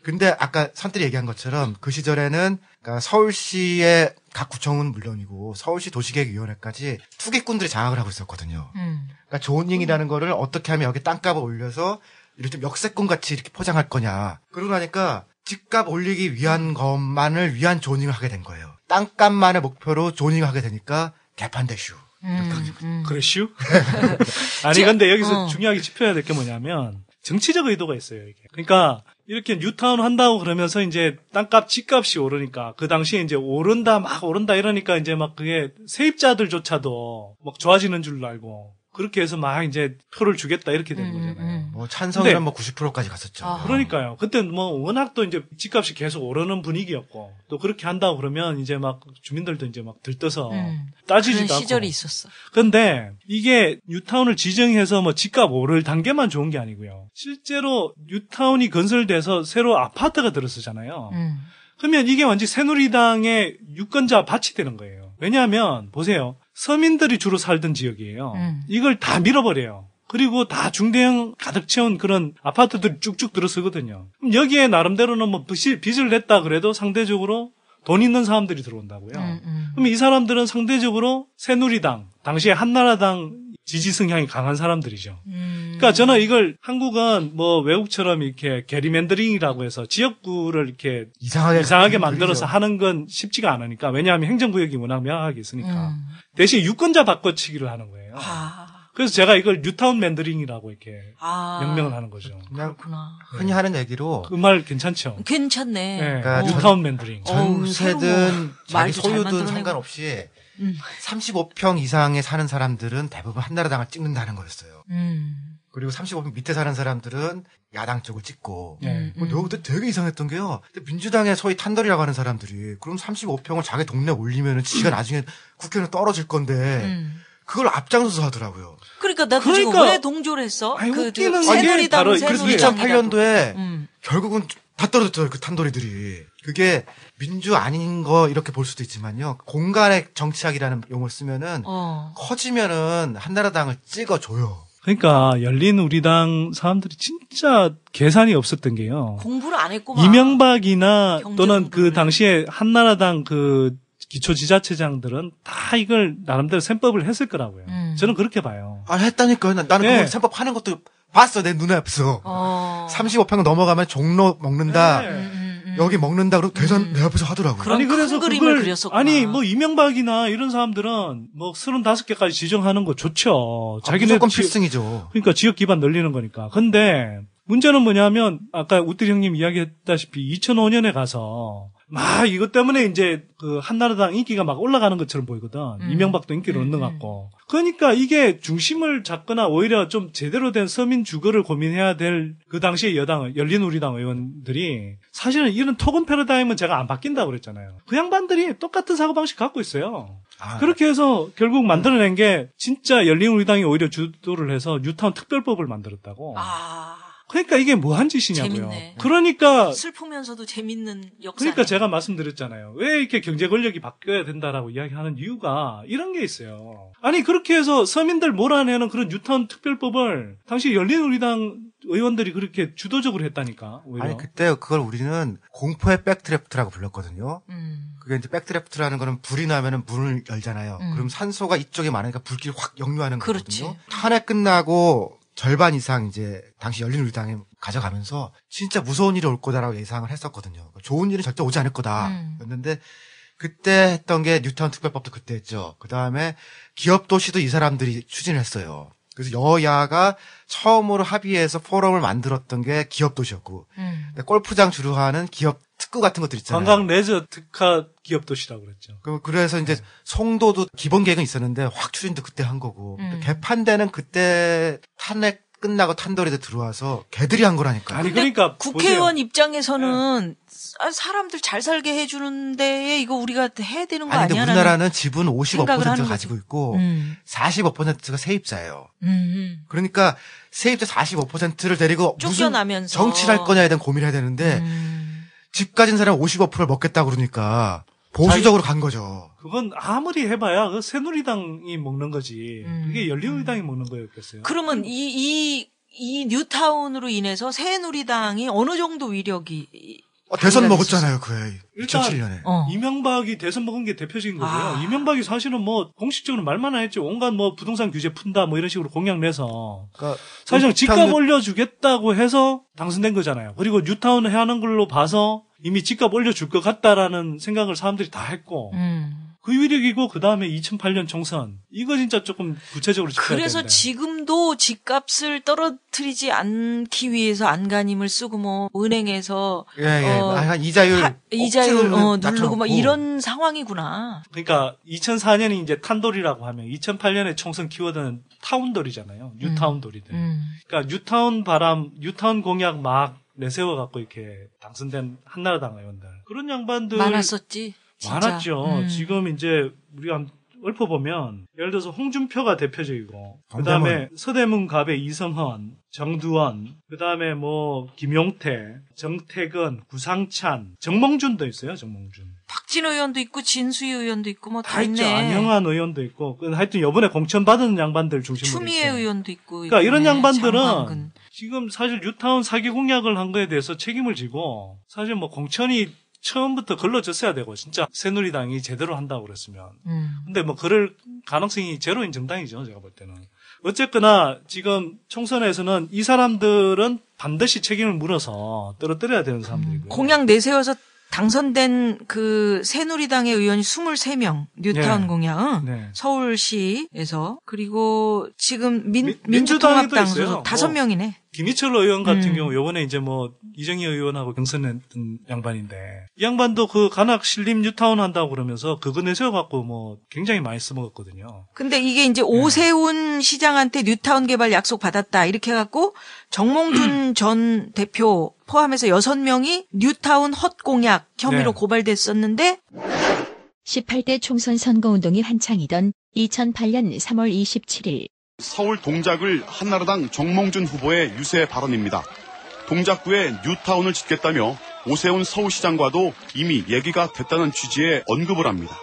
근데 아까 선들이 얘기한 것처럼 그 시절에는 그러니까 서울시의 각 구청은 물론이고 서울시 도시계획위원회까지 투기꾼들이 장악을 하고 있었거든요. 그러니까 조닝이라는 거를 어떻게 하면 여기 땅값을 올려서 이렇게 좀 역세권 같이 이렇게 포장할 거냐. 그러고 나니까 집값 올리기 위한 것만을 위한 조닝을 하게 된 거예요. 땅값만을 목표로 조닝을 하게 되니까 개판대슈. 그래슈? 아니 근데 여기서 중요하게 짚어야 될 게 뭐냐면 정치적 의도가 있어요, 이게. 그러니까 이렇게 뉴타운 한다고 그러면서 이제 땅값, 집값이 오르니까 그 당시에 이제 오른다 이러니까 이제 막 그게 세입자들조차도 막 좋아지는 줄 알고 그렇게 해서 막 이제 표를 주겠다 이렇게 된 거잖아요. 찬성이면 90%까지 갔었죠. 그러니까요. 그때 워낙 또 이제 집값이 계속 오르는 분위기였고 또 그렇게 한다고 그러면 이제 막 주민들도 이제 막 들떠서 따지지도 그런 않고. 시절이 있었어. 근데 이게 뉴타운을 지정해서 집값 오를 단계만 좋은 게 아니고요. 실제로 뉴타운이 건설돼서 새로 아파트가 들어서잖아요. 그러면 이게 완전 새누리당의 유권자 밭이 되는 거예요. 왜냐하면 보세요. 서민들이 주로 살던 지역이에요. 이걸 다 밀어버려요. 그리고 다 중대형 가득 채운 그런 아파트들이 쭉쭉 들어서거든요. 그럼 여기에 나름대로는 빚을 냈다 그래도 상대적으로 돈 있는 사람들이 들어온다고요. 그럼 이 사람들은 상대적으로 새누리당, 당시에 한나라당 지지 성향이 강한 사람들이죠. 그러니까 저는 이걸 한국은 뭐 외국처럼 이렇게 게리맨더링이라고 해서 지역구를 이렇게 이상하게 만들어서 하는 건 쉽지가 않으니까. 왜냐하면 행정구역이 워낙 명확하게 있으니까. 대신 유권자 바꿔치기를 하는 거예요. 그래서 제가 이걸 뉴타운 맨더링이라고 이렇게 명명을 하는 거죠. 그렇구나. 흔히 하는 얘기로 그 말 괜찮죠? 괜찮네. 네, 그러니까 뉴타운 맨더링. 전세든 자기 소유든 상관없이 35평 이상에 사는 사람들은 대부분 한나라당을 찍는다는 거였어요. 그리고 35평 밑에 사는 사람들은 야당 쪽을 찍고. 근데 되게 이상했던 게요. 민주당의 소위 탄덜이라고 하는 사람들이 그럼 35평을 자기 동네에 올리면은 지가 나중에 국회의원 떨어질 건데 그걸 앞장서서 하더라고요. 그러니까 나도 지금 왜 동조를 했어? 새누리당, 그래서 2008년도에 결국은 다 떨어졌죠. 그 탄돌이들이. 그게 민주 아닌 거 이렇게 볼 수도 있지만요. 공간의 정치학이라는 용어를 쓰면은 커지면은 한나라당을 찍어줘요. 그러니까 열린 우리당 사람들이 진짜 계산이 없었던 게요. 공부를 안 했고 이명박이나 또는 그 당시에 한나라당 그 기초지자체장들은 다 이걸 나름대로 셈법을 했을 거라고요. 저는 그렇게 봐요. 했다니까요. 나는 그 셈법 하는 것도 봤어. 내 눈에 앞에서. 35평 넘어가면 종로 먹는다. 여기 먹는다. 그러고 계산 내 앞에서 하더라고요. 아니, 그래서 그림을 그렸었구나. 아니, 뭐, 이명박이나 이런 사람들은 뭐, 35개까지 지정하는 거 좋죠. 자기네 무조건 필승이죠. 그러니까 지역 기반 늘리는 거니까. 근데, 문제는 뭐냐면, 아까 우띠리 형님 이야기했다시피 2005년에 가서, 막 이것 때문에 이제 그 한나라당 인기가 막 올라가는 것처럼 보이거든. 이명박도 인기를 얻는 것 같고. 그러니까 이게 중심을 잡거나 오히려 좀 제대로 된 서민 주거를 고민해야 될 그 당시에 여당, 열린우리당 의원들이 사실은 이런 토건 패러다임은 제가 안 바뀐다고 그랬잖아요. 그 양반들이 똑같은 사고방식 갖고 있어요. 그렇게 해서 결국 만들어낸 게 진짜 열린우리당이 오히려 주도를 해서 뉴타운 특별법을 만들었다고. 그러니까 이게 뭐한 짓이냐고요. 재밌네. 그러니까 슬프면서도 재밌는 역사. 그러니까 제가 말씀드렸잖아요. 왜 이렇게 경제 권력이 바뀌어야 된다라고 이야기하는 이유가 이런 게 있어요. 아니 그렇게 해서 서민들 몰아내는 그런 뉴타운 특별법을 당시 열린우리당 의원들이 그렇게 주도적으로 했다니까. 오히려. 아니 그때 그걸 우리는 공포의 백드래프트라고 불렀거든요. 그게 이제 백드래프트라는 거는 불이 나면은 문을 열잖아요. 그럼 산소가 이쪽에 많으니까 불길이 확 역류하는 거거든요. 탄핵 끝나고 절반 이상 이제 당시 열린우리당에 가져가면서 진짜 무서운 일이 올 거다라고 예상을 했었거든요. 좋은 일은 절대 오지 않을 거다였는데 그때 했던 게 뉴타운 특별법도 그때 했죠. 그 다음에 기업도시도 이 사람들이 추진을 했어요. 그래서 여야가 처음으로 합의해서 포럼을 만들었던 게 기업도시였고 골프장 주로 하는 기업 특구 같은 것들 있잖아요. 관광 레저 특화 기업도시라고 그랬죠. 그래서 이제 송도도 기본 계획은 있었는데 확 추진도 그때 한 거고 개판되는 그때 탄핵 끝나고 탄돌이도 들어와서 걔들이 한 거라니까. 아니 그러니까 국회의원 입장에서는 사람들 잘 살게 해주는 데에 이거 우리가 해야 되는 거 아니야? 근데 우리나라는 지분 55%가 가지고 있고 45%가 세입자예요. 그러니까 세입자 45%를 데리고 쫓겨나면서 무슨 정치를 할 거냐에 대한 고민을 해야 되는데 집 가진 사람 55%를 먹겠다고 그러니까 보수적으로 간 거죠. 그건 아무리 해봐야 그 새누리당이 먹는 거지. 그게 열린우리당이 먹는 거였겠어요. 그러면 이 뉴타운으로 인해서 새누리당이 어느 정도 위력이 대선 먹었잖아요, 그해. 2007년에. 이명박이 대선 먹은 게 대표적인 거고요. 이명박이 사실은 뭐 공식적으로 말만 안 했죠. 온갖 뭐 부동산 규제 푼다 뭐 이런 식으로 공약 내서 그러니까 사실은 집값 올려주겠다고 해서 당선된 거잖아요. 그리고 뉴타운을 하는 걸로 봐서 이미 집값 올려줄 것 같다라는 생각을 사람들이 다 했고 그 위력이고 그 다음에 2008년 총선 이거 진짜 조금 구체적으로 짚어야 되는데. 그래서 지금도 집값을 떨어뜨리지 않기 위해서 안간힘을 쓰고 뭐 은행에서 이자율 누르고 막 이런 상황이구나. 그러니까 2004년이 이제 탄돌이라고 하면 2008년에 총선 키워드는 타운돌이잖아요. 뉴타운돌이들. 그러니까 뉴타운 공약 막 내세워 갖고 이렇게 당선된 한나라당 의원들 그런 양반들 많았었지. 진짜. 많았죠. 지금 이제 우리가 읊어보면 예를 들어서 홍준표가 대표적이고 그다음에 서대문 갑의 이성헌, 정두원, 그다음에 뭐 김용태, 정태근, 구상찬, 정몽준도 있어요. 정몽준. 박진 의원도 있고 진수희 의원도 있고 뭐 다 있죠. 있네. 안영환 의원도 있고 하여튼 이번에 공천 받은 양반들 중심으로 추미애 의원도 있고. 그러니까 이런 양반들은 장관근. 지금 사실 뉴타운 사기 공약을 한 거에 대해서 책임을 지고 사실 뭐 공천이 처음부터 걸러졌어야 되고 진짜 새누리당이 제대로 한다고 그랬으면. 근데 뭐 그럴 가능성이 제로인 정당이죠. 제가 볼 때는. 어쨌거나 지금 총선에서는 이 사람들은 반드시 책임을 물어서 떨어뜨려야 되는 사람들이고요. 공약 내세워서 당선된 그 새누리당의 의원이 23명, 뉴타운 네. 공약, 네. 서울시에서. 그리고 지금 민주당에도 민주통합당에서 있어요. 5명이네. 김희철 의원 같은 경우 요번에 이제 뭐 이정희 의원하고 경선했던 양반인데 이 양반도 그 간악 신림 뉴타운 한다고 그러면서 그거 내세워 갖고 뭐 굉장히 많이 써먹었거든요. 근데 이게 이제 오세훈 시장한테 뉴타운 개발 약속 받았다 이렇게 해갖고 정몽준 전 대표 포함해서 6명이 뉴타운 헛공약 혐의로 네. 고발됐었는데 18대 총선 선거운동이 한창이던 2008년 3월 27일 서울 동작을 한나라당 정몽준 후보의 유세 발언입니다. 동작구에 뉴타운을 짓겠다며 오세훈 서울시장과도 이미 얘기가 됐다는 취지의 언급을 합니다.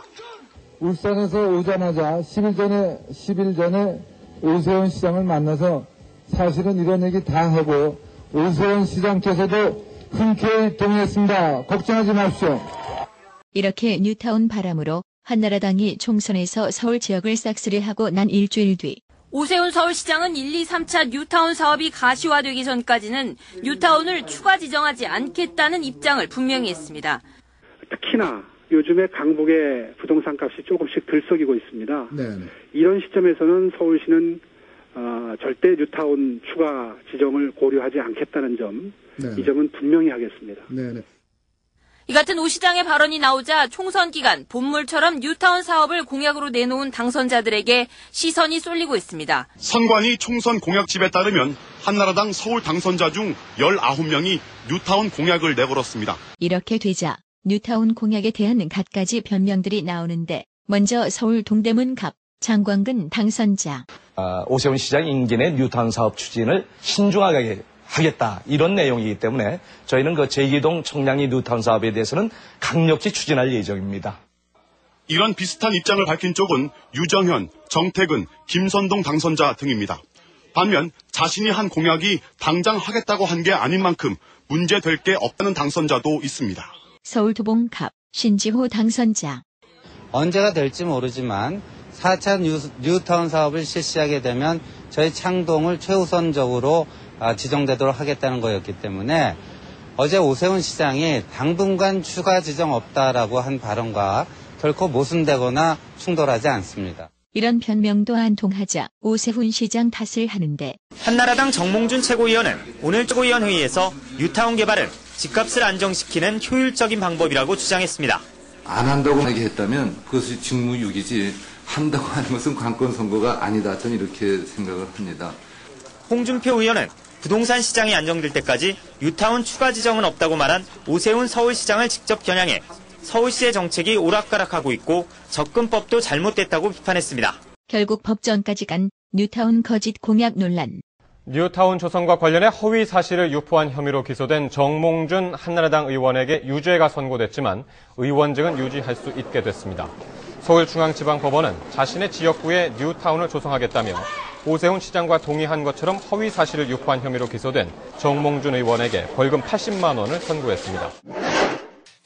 울산에서 오자마자 10일 전에 오세훈 시장을 만나서 사실은 이런 얘기 다 하고 오세훈 시장께서도 흔쾌히 동의했습니다. 걱정하지 마십시오. 이렇게 뉴타운 바람으로 한나라당이 총선에서 서울 지역을 싹쓸이하고 난 일주일 뒤 오세훈 서울시장은 1, 2, 3차 뉴타운 사업이 가시화되기 전까지는 뉴타운을 추가 지정하지 않겠다는 입장을 분명히 했습니다. 특히나 요즘에 강북의 부동산 값이 조금씩 들썩이고 있습니다. 네. 이런 시점에서는 서울시는 절대 뉴타운 추가 지정을 고려하지 않겠다는 점, 이 점은 분명히 하겠습니다. 네. 이 같은 오 시장의 발언이 나오자 총선 기간 본물처럼 뉴타운 사업을 공약으로 내놓은 당선자들에게 시선이 쏠리고 있습니다. 선관위 총선 공약집에 따르면 한나라당 서울 당선자 중 19명이 뉴타운 공약을 내걸었습니다. 이렇게 되자 뉴타운 공약에 대한 갖가지 변명들이 나오는데 먼저 서울 동대문 갑 장광근 당선자. 오세훈 시장 임기 내 뉴타운 사업 추진을 신중하게 하겠다 이런 내용이기 때문에 저희는 그 제기동 청량리 뉴타운 사업에 대해서는 강력히 추진할 예정입니다. 이런 비슷한 입장을 밝힌 쪽은 유정현, 정태근, 김선동 당선자 등입니다. 반면 자신이 한 공약이 당장 하겠다고 한 게 아닌 만큼 문제될 게 없다는 당선자도 있습니다. 서울 도봉 갑 신지호 당선자. 언제가 될지 모르지만 4차 뉴타운 사업을 실시하게 되면 저희 창동을 최우선적으로 지정되도록 하겠다는 거였기 때문에 어제 오세훈 시장이 당분간 추가 지정 없다라고 한 발언과 결코 모순되거나 충돌하지 않습니다. 이런 변명도 안 통하자 오세훈 시장 탓을 하는데 한나라당 정몽준 최고위원은 오늘 최고위원 회의에서 뉴타운 개발은 집값을 안정시키는 효율적인 방법이라고 주장했습니다. 안 한다고 하게 했다면 그것이 직무유기지 한다고 하는 것은 관건 선거가 아니다. 저는 이렇게 생각을 합니다. 홍준표 의원은 부동산 시장이 안정될 때까지 뉴타운 추가 지정은 없다고 말한 오세훈 서울시장을 직접 겨냥해 서울시의 정책이 오락가락하고 있고 접근법도 잘못됐다고 비판했습니다. 결국 법정까지 간 뉴타운 거짓 공약 논란. 뉴타운 조성과 관련해 허위 사실을 유포한 혐의로 기소된 정몽준 한나라당 의원에게 유죄가 선고됐지만 의원직은 유지할 수 있게 됐습니다. 서울중앙지방법원은 자신의 지역구에 뉴타운을 조성하겠다며 오세훈 시장과 동의한 것처럼 허위 사실을 유포한 혐의로 기소된 정몽준 의원에게 벌금 80만 원을 선고했습니다.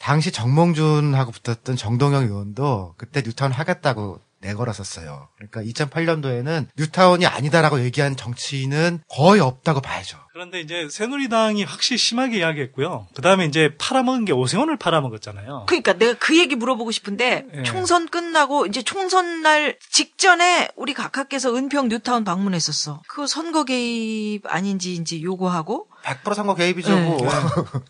당시 정몽준하고 붙었던 정동영 의원도 그때 뉴타운 하겠다고 내걸었었어요. 그러니까 2008년도에는 뉴타운이 아니다라고 얘기한 정치인은 거의 없다고 봐야죠. 그런데 이제 새누리당이 확실히 심하게 이야기했고요. 그다음에 이제 팔아먹은 게 오세훈을 팔아먹었잖아요. 그러니까 내가 그 얘기 물어보고 싶은데 예. 총선 끝나고 이제 총선 날 직전에 우리 각하께서 은평 뉴타운 방문했었어. 그거 선거 개입 아닌지 이제 요구하고 100% 선거 개입이죠. 네. 뭐.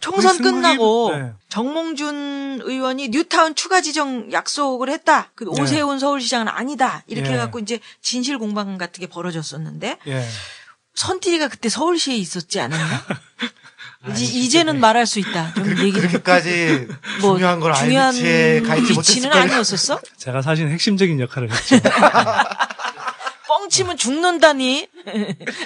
총선 끝나고 네. 정몽준 의원이 뉴타운 추가 지정 약속을 했다. 그 네. 오세훈 서울시장은 아니다. 이렇게 예. 해갖고 이제 진실 공방 같은 게 벌어졌었는데 예. 선티리가 그때 서울시에 있었지 않았나? 이제는 말할 수 있다. 좀 얘기 그렇게까지 뭐 중요한 걸 중요한 알지 갈지 위치는 못했을 아니었었어? 제가 사실 핵심적인 역할을 했죠. 뻥치면 죽는다니.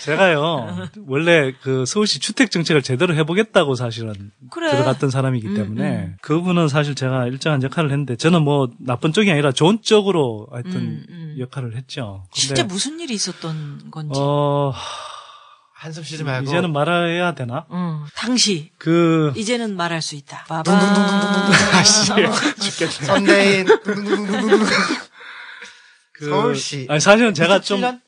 제가요, 원래 그 서울시 주택 정책을 제대로 해보겠다고 사실은 그래. 들어갔던 사람이기 때문에 그분은 사실 제가 일정한 역할을 했는데 저는 뭐 나쁜 쪽이 아니라 좋은 쪽으로 하여튼 역할을 했죠. 근데 실제 무슨 일이 있었던 건지. 한숨 쉬지 말고. 이제는 말해야 되나? 당시. 이제는 말할 수 있다. 아씨. 죽겠네. 선대인. 서울시. 아니, 사실은 제가 2007년?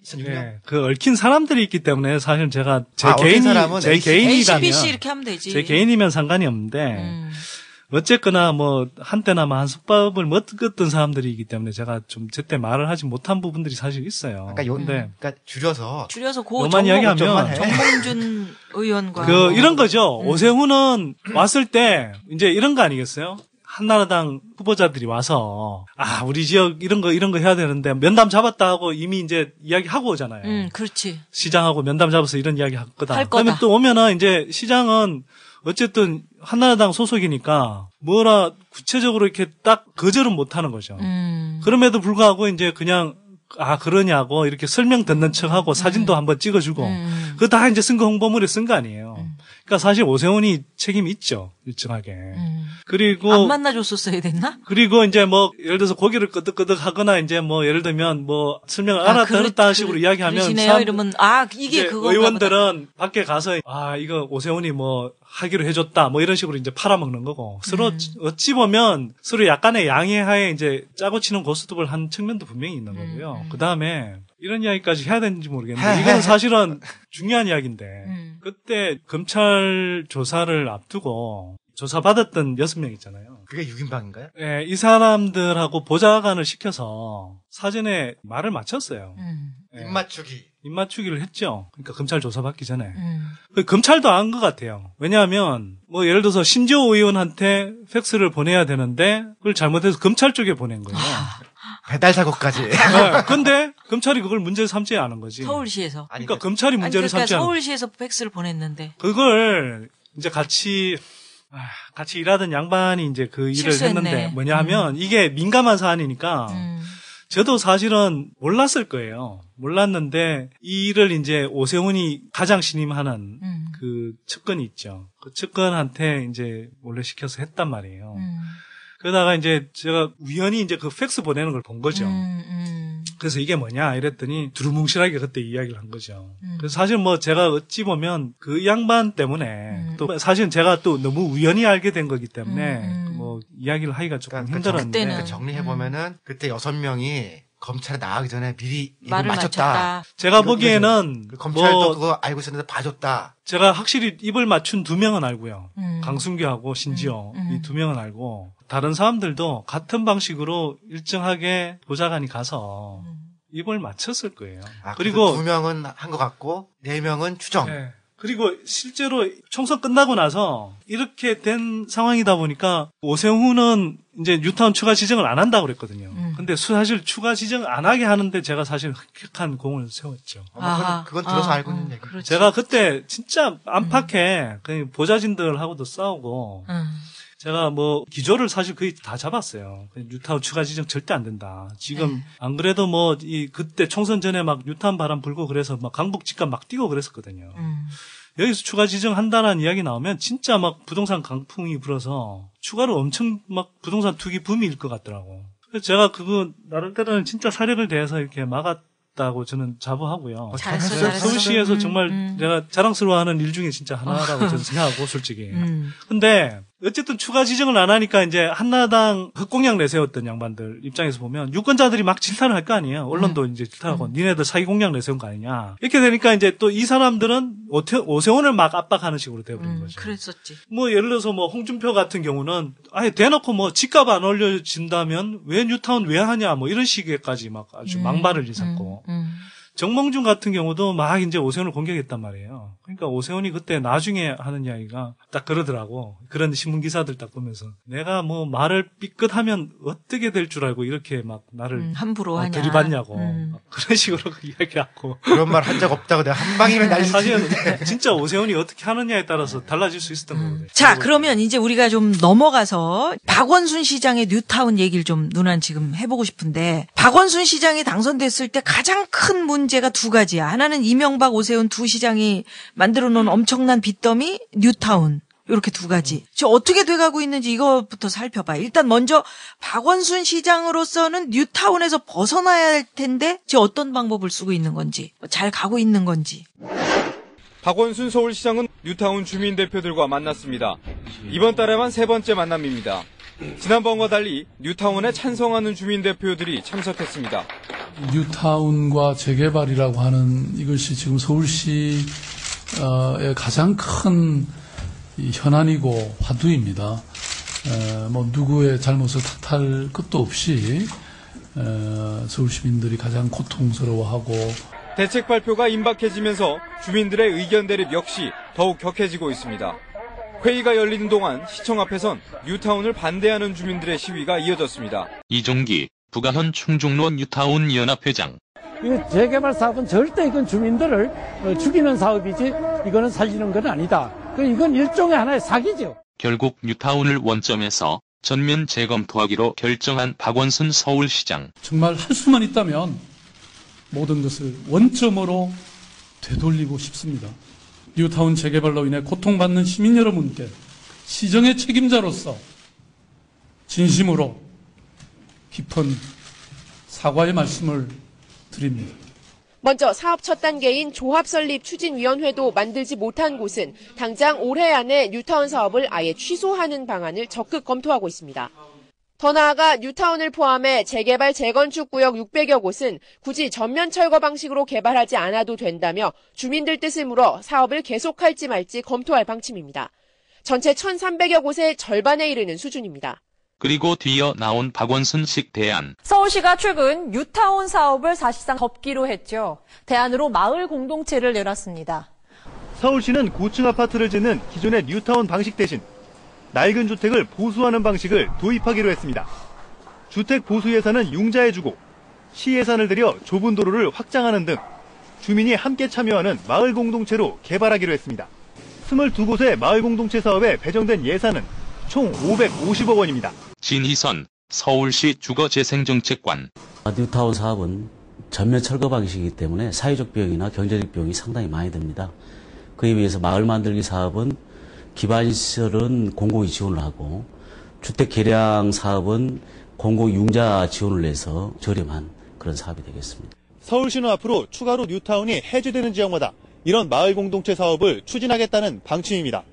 2006년? 네, 얽힌 사람들이 있기 때문에 사실은 제가 제 개인이라면 HBC 이렇게 하면 되지. 제 개인이면 상관이 없는데 어쨌거나 한때나 한솥밥을 먹었던 사람들이기 때문에 제가 좀 제때 말을 하지 못한 부분들이 사실 있어요. 그러니까 줄여서 요만 이야기하면 정몽준 의원과 이런 거죠. 오세훈은 왔을 때 이제 이런 거 아니겠어요? 한나라당 후보자들이 와서 우리 지역 이런 거 해야 되는데 면담 잡았다 하고 이미 이제 이야기하고 오잖아요. 그렇지. 시장하고 면담 잡아서 이런 이야기 할 거다. 그러면 또 오면은 이제 시장은 어쨌든 한나라당 소속이니까 뭐라 구체적으로 이렇게 딱 거절은 못 하는 거죠. 그럼에도 불구하고 이제 그냥 그러냐고 이렇게 설명 듣는 척하고 사진도 한번 찍어주고 그거 다 이제 선거 홍보물에 쓴 거 아니에요. 그러니까 사실 오세훈이 책임이 있죠. 일정하게. 그리고 안 만나줬었어야 됐나? 그리고 이제 예를 들어서 고개를 끄덕끄덕 하거나 이제 예를 들면 설명을 알았다 식으로 이야기하면 이러면 이게 그거 의원들은 밖에 가서 이거 오세훈이 하기로 해줬다 이런 식으로 이제 팔아먹는 거고 서로 어찌 보면 서로 약간의 양해하에 이제 짜고 치는 고스톱을 한 측면도 분명히 있는 거고요. 그 다음에 이런 이야기까지 해야 되는지 모르겠는데 이건 사실은 중요한 이야기인데 그때 검찰 조사를 앞두고 조사받았던 6명 있잖아요. 그게 6인방인가요? 네, 이 사람들하고 보좌관을 시켜서 사전에 말을 맞췄어요. 입맞추기를 했죠. 그러니까 검찰 조사받기 전에. 검찰도 안 것 같아요. 왜냐하면 예를 들어서 신지호 의원한테 팩스를 보내야 되는데 그걸 잘못해서 검찰 쪽에 보낸 거예요. 배달 사고까지. 근데 검찰이 그걸 문제를 삼지 않은 거지. 서울시에서. 그러니까 검찰이 문제를 삼지 않은. 서울시에서 팩스를 보냈는데. 그걸 이제 같이 일하던 양반이 이제 그 일을 했는데 뭐냐 하면 이게 민감한 사안이니까 저도 사실은 몰랐을 거예요. 몰랐는데 이 일을 이제 오세훈이 가장 신임하는 그 측근이 있죠. 그 측근한테 이제 몰래 시켜서 했단 말이에요. 그러다가 이제 제가 우연히 이제 그 팩스 보내는 걸 본 거죠. 그래서 이게 뭐냐 이랬더니 두루뭉실하게 그때 이야기를 한 거죠. 그래서 사실 제가 어찌 보면 그 양반 때문에 또 사실은 제가 또 너무 우연히 알게 된 거기 때문에 이야기를 하기가 조금 힘들었는데 정리해보면은 그때 6명이 검찰에 나가기 전에 미리 말을 맞췄다. 제가 보기에는 검찰도 그거 알고 있었는데 봐줬다. 제가 확실히 입을 맞춘 2명은 알고요. 강순규하고 신지호 이 2명은 알고 다른 사람들도 같은 방식으로 일정하게 보좌관이 가서 입을 맞췄을 거예요. 그리고 2명은 한 것 같고 4명은 추정. 네. 그리고 실제로 총선 끝나고 나서 이렇게 된 상황이다 보니까 오세훈은 이제 뉴타운 추가 지정을 안 한다고 그랬거든요. 근데 사실 추가 지정 안 하게 하는데 제가 사실 획획한 공을 세웠죠. 그건 들어서 알고 있는 얘기. 제가 그때 진짜 안팎에 그냥 보좌진들하고도 싸우고 제가 기조를 사실 거의 다 잡았어요. 뉴타운 추가 지정 절대 안 된다. 지금 안 그래도 그때 총선 전에 뉴타운 바람 불고 그래서 강북 집값 막 뛰고 그랬었거든요. 여기서 추가 지정한다는 이야기 나오면 진짜 부동산 강풍이 불어서 추가로 엄청 부동산 투기 붐이 일 것 같더라고. 그래서 제가 그거 나름대로는 진짜 사력을 대해서 이렇게 막았다고 저는 자부하고요. 잘했어요. 서울시에서 정말 내가 자랑스러워하는 일 중에 진짜 하나라고 저는 생각하고 솔직히. 근데 어쨌든 추가 지정을 안 하니까 이제 한나라당 흑공약 내세웠던 양반들 입장에서 보면 유권자들이 막 질타를 할 거 아니에요. 언론도 이제 질타하고 니네들 사기 공약 내세운 거 아니냐. 이렇게 되니까 이제 또 이 사람들은 오세훈을 막 압박하는 식으로 되어버린 거죠. 그랬었지. 예를 들어서 홍준표 같은 경우는 아예 대놓고 집값 안 올려진다면 왜 뉴타운 왜 하냐 이런 식의까지 아주 막말을 일삼고. 정몽준 같은 경우도 막 이제 오세훈을 공격했단 말이에요. 그러니까 오세훈이 그때 나중에 하는 이야기가 딱 그러더라고. 그런 신문 기사들 딱 보면서 내가 말을 삐끗하면 어떻게 될 줄 알고 이렇게 나를 함부로 하냐. 들이받냐고. 그런 식으로 이야기하고. 그런 말 한 적 없다고 내가 한 방이면 날릴 수 있는데. 사실은 진짜 오세훈이 어떻게 하느냐에 따라서 달라질 수 있었던 거거든요. 자, 그러면 이제 우리가 좀 넘어가서 박원순 시장의 뉴타운 얘기를 좀 누난 지금 해보고 싶은데 박원순 시장이 당선됐을 때 가장 큰 문제가 2가지야. 하나는 이명박, 오세훈 2 시장이 만들어 놓은 엄청난 빚더미, 뉴타운. 이렇게 2가지. 지금 어떻게 돼가고 있는지 이거부터 살펴봐. 일단 먼저 박원순 시장으로서는 뉴타운에서 벗어나야 할 텐데 지금 어떤 방법을 쓰고 있는 건지, 잘 가고 있는 건지. 박원순 서울시장은 뉴타운 주민 대표들과 만났습니다. 이번 달에만 3번째 만남입니다. 지난번과 달리 뉴타운에 찬성하는 주민 대표들이 참석했습니다. 뉴타운과 재개발이라고 하는 이것이 지금 서울시의 가장 큰 현안이고 화두입니다. 누구의 잘못을 탓할 것도 없이 서울 시민들이 가장 고통스러워하고 대책 발표가 임박해지면서 주민들의 의견 대립 역시 더욱 격해지고 있습니다. 회의가 열리는 동안 시청 앞에선 뉴타운을 반대하는 주민들의 시위가 이어졌습니다. 이종기 부가현 충중로 뉴타운 연합회장. 이 재개발 사업은 절대 이건 주민들을 죽이는 사업이지 이거는 살리는 건 아니다. 이건 일종의 하나의 사기죠. 결국 뉴타운을 원점에서 전면 재검토하기로 결정한 박원순 서울시장. 정말 할 수만 있다면 모든 것을 원점으로 되돌리고 싶습니다. 뉴타운 재개발로 인해 고통받는 시민 여러분께 시정의 책임자로서 진심으로 깊은 사과의 말씀을 드립니다. 먼저 사업 첫 단계인 조합 설립 추진위원회도 만들지 못한 곳은 당장 올해 안에 뉴타운 사업을 아예 취소하는 방안을 적극 검토하고 있습니다. 더 나아가 뉴타운을 포함해 재개발 재건축 구역 600여 곳은 굳이 전면 철거 방식으로 개발하지 않아도 된다며 주민들 뜻을 물어 사업을 계속할지 말지 검토할 방침입니다. 전체 1,300여 곳의 절반에 이르는 수준입니다. 그리고 뒤이어 나온 박원순식 대안. 서울시가 최근 뉴타운 사업을 사실상 덮기로 했죠. 대안으로 마을 공동체를 내놨습니다. 서울시는 고층 아파트를 짓는 기존의 뉴타운 방식 대신 낡은 주택을 보수하는 방식을 도입하기로 했습니다. 주택 보수 예산은 융자해 주고 시 예산을 들여 좁은 도로를 확장하는 등 주민이 함께 참여하는 마을 공동체로 개발하기로 했습니다. 22곳의 마을 공동체 사업에 배정된 예산은 총 550억 원입니다. 진희선 서울시 주거재생정책관. 뉴타운 사업은 전면 철거 방식이기 때문에 사회적 비용이나 경제적 비용이 상당히 많이 듭니다. 그에 비해서 마을 만들기 사업은 기반시설은 공공이 지원을 하고 주택 개량 사업은 공공 융자 지원을 해서 저렴한 그런 사업이 되겠습니다. 서울시는 앞으로 추가로 뉴타운이 해제되는 지역마다 이런 마을 공동체 사업을 추진하겠다는 방침입니다.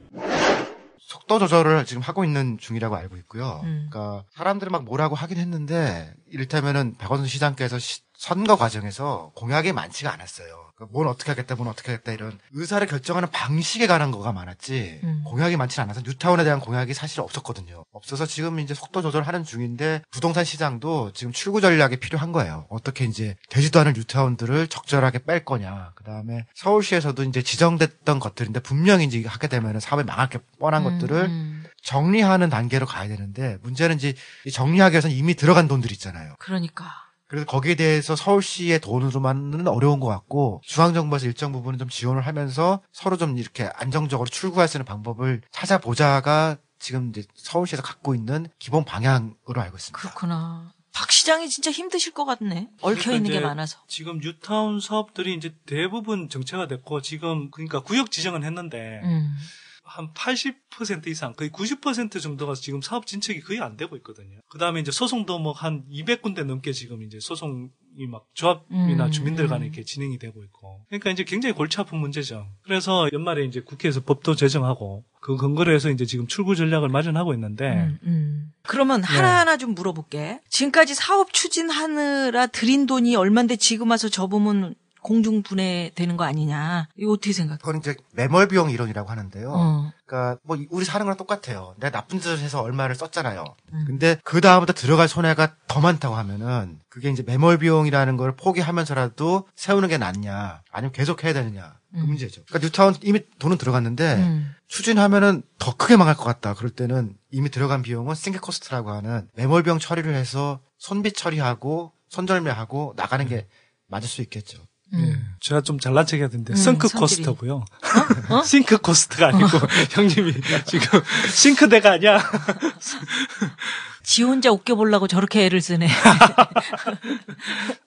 속도 조절을 지금 하고 있는 중이라고 알고 있고요. 그러니까 사람들이 막 뭐라고 하긴 했는데 이를테면은 박원순 시장께서 선거 과정에서 공약이 많지가 않았어요. 그러니까 뭘 어떻게 하겠다 이런 의사를 결정하는 방식에 관한 거가 많았지 공약이 많지는 않아서 뉴타운에 대한 공약이 사실 없었거든요. 없어서 지금 이제 속도 조절하는 중인데 부동산 시장도 지금 출구 전략이 필요한 거예요. 어떻게 이제 되지도 않은 뉴타운들을 적절하게 뺄 거냐. 그다음에 서울시에서도 이제 지정됐던 것들인데 분명히 이제 하게 되면은 사업이 망할 게 뻔한 것들을 정리하는 단계로 가야 되는데 문제는 이제 정리하기 위해서는 이미 들어간 돈들이 있잖아요. 그러니까. 그래서 거기에 대해서 서울시의 돈으로만은 어려운 것 같고 중앙정부에서 일정 부분은 좀 지원을 하면서 서로 좀 이렇게 안정적으로 출구할 수 있는 방법을 찾아보자가 지금 이제 서울시에서 갖고 있는 기본 방향으로 알고 있습니다. 그렇구나. 박 시장이 진짜 힘드실 것 같네. 얽혀 있는 게 많아서. 지금 뉴타운 사업들이 이제 대부분 정체가 됐고 지금 그러니까 구역 지정은 했는데 한 80% 이상, 거의 90% 정도가 지금 사업 진척이 거의 안 되고 있거든요. 그 다음에 이제 소송도 뭐 한 200군데 넘게 지금 이제 소송이 막 조합이나 주민들 간에 이렇게 진행이 되고 있고. 그러니까 이제 굉장히 골치 아픈 문제죠. 그래서 연말에 이제 국회에서 법도 제정하고 그 근거로 해서 이제 지금 출구 전략을 마련하고 있는데. 그러면 하나하나 좀 물어볼게. 지금까지 사업 추진하느라 들인 돈이 얼만데 지금 와서 접으면 공중분해되는 거 아니냐. 이거 어떻게 생각해? 그건 이제 매몰 비용 이론이라고 하는데요. 그러니까 뭐 우리 사는 거랑 똑같아요. 내가 나쁜 짓을 해서 얼마를 썼잖아요. 근데 그 다음부터 들어갈 손해가 더 많다고 하면은 그게 이제 매몰 비용이라는 걸 포기하면서라도 세우는 게 낫냐, 아니면 계속 해야 되느냐 그 문제죠. 그러니까 뉴타운 이미 돈은 들어갔는데 추진하면은 더 크게 망할 것 같다. 그럴 때는 이미 들어간 비용은 싱크 코스트라고 하는 매몰 비용 처리를 해서 손비 처리하고 손절매하고 나가는 게 맞을 수 있겠죠. 제가 좀 잘난 척해야 되는데 싱크 코스트고요. 싱크 코스트가 아니고 형님이 지금 싱크대가 아니야. 지 혼자 웃겨보려고 저렇게 애를 쓰네.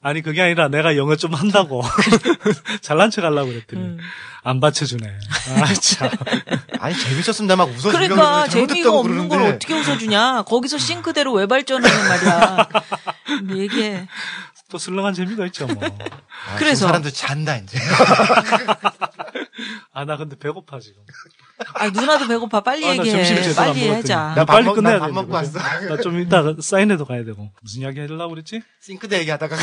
아니 그게 아니라 내가 영어 좀 한다고 잘난 척 하려고 그랬더니 안 받쳐주네. 아 참. 아니 재밌었으면 나 막 웃어주려고 그러니까 재미가 없는 그러는데. 걸 어떻게 웃어주냐. 거기서 싱크대로 왜 발전하는 말이야. 얘기해. 또 술렁한 재미가 있죠 뭐. 그래서 사람들 잔다 이제. 나 근데 배고파 지금. 누나도 배고파. 빨리 얘기해. 점심을 제대로 안 빨리 먹었더니. 하자. 나 빨리 끝내야 돼. 밥 먹고 왔어. 나 좀 이따 사인회도 가야 되고. 무슨 이야기 하려고 그랬지? 싱크대 얘기하다가.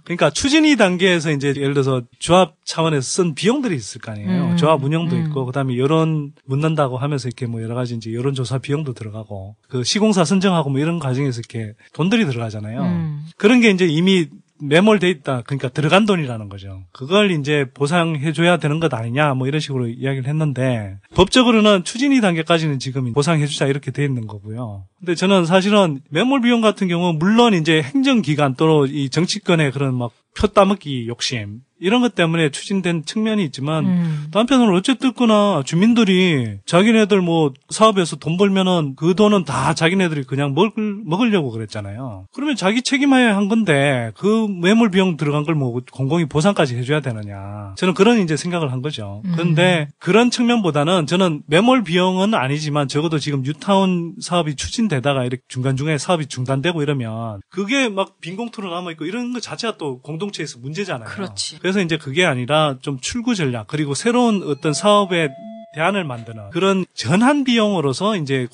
그러니까 추진위 단계에서 이제 예를 들어서 조합 차원에서 쓴 비용들이 있을 거 아니에요. 조합 운영도 있고, 그다음에 여론 묻는다고 하면서 이렇게 뭐 여러 가지 이제 여론조사 비용도 들어가고, 그 시공사 선정하고 뭐 이런 과정에서 이렇게 돈들이 들어가잖아요. 그런 게 이제 이미 매몰돼 있다. 그러니까 들어간 돈이라는 거죠. 그걸 이제 보상해줘야 되는 것 아니냐, 뭐 이런 식으로 이야기를 했는데, 법적으로는 추진위 단계까지는 지금 보상해주자 이렇게 돼 있는 거고요. 근데 저는 사실은 매몰 비용 같은 경우, 물론 이제 행정기관 또는 이 정치권의 그런 막 표 따먹기 욕심, 이런 것 때문에 추진된 측면이 있지만, 또 한편으로는 어쨌든거나 주민들이 자기네들 뭐 사업에서 돈 벌면은 그 돈은 다 자기네들이 그냥 먹으려고 그랬잖아요. 그러면 자기 책임하에 한 건데, 그 매몰 비용 들어간 걸 뭐 공공이 보상까지 해줘야 되느냐. 저는 그런 이제 생각을 한 거죠. 그런데 그런 측면보다는 저는 매몰 비용은 아니지만 적어도 지금 뉴타운 사업이 추진되다가 이렇게 중간중간에 사업이 중단되고 이러면 그게 막 빈공투로 남아있고 이런 것 자체가 또 공동체에서 문제잖아요. 그렇지. 그래서 이제 그게 아니라 좀 출구 전략, 그리고 새로운 어떤 사업의 대안을 만드는 그런 전환 비용으로서 이제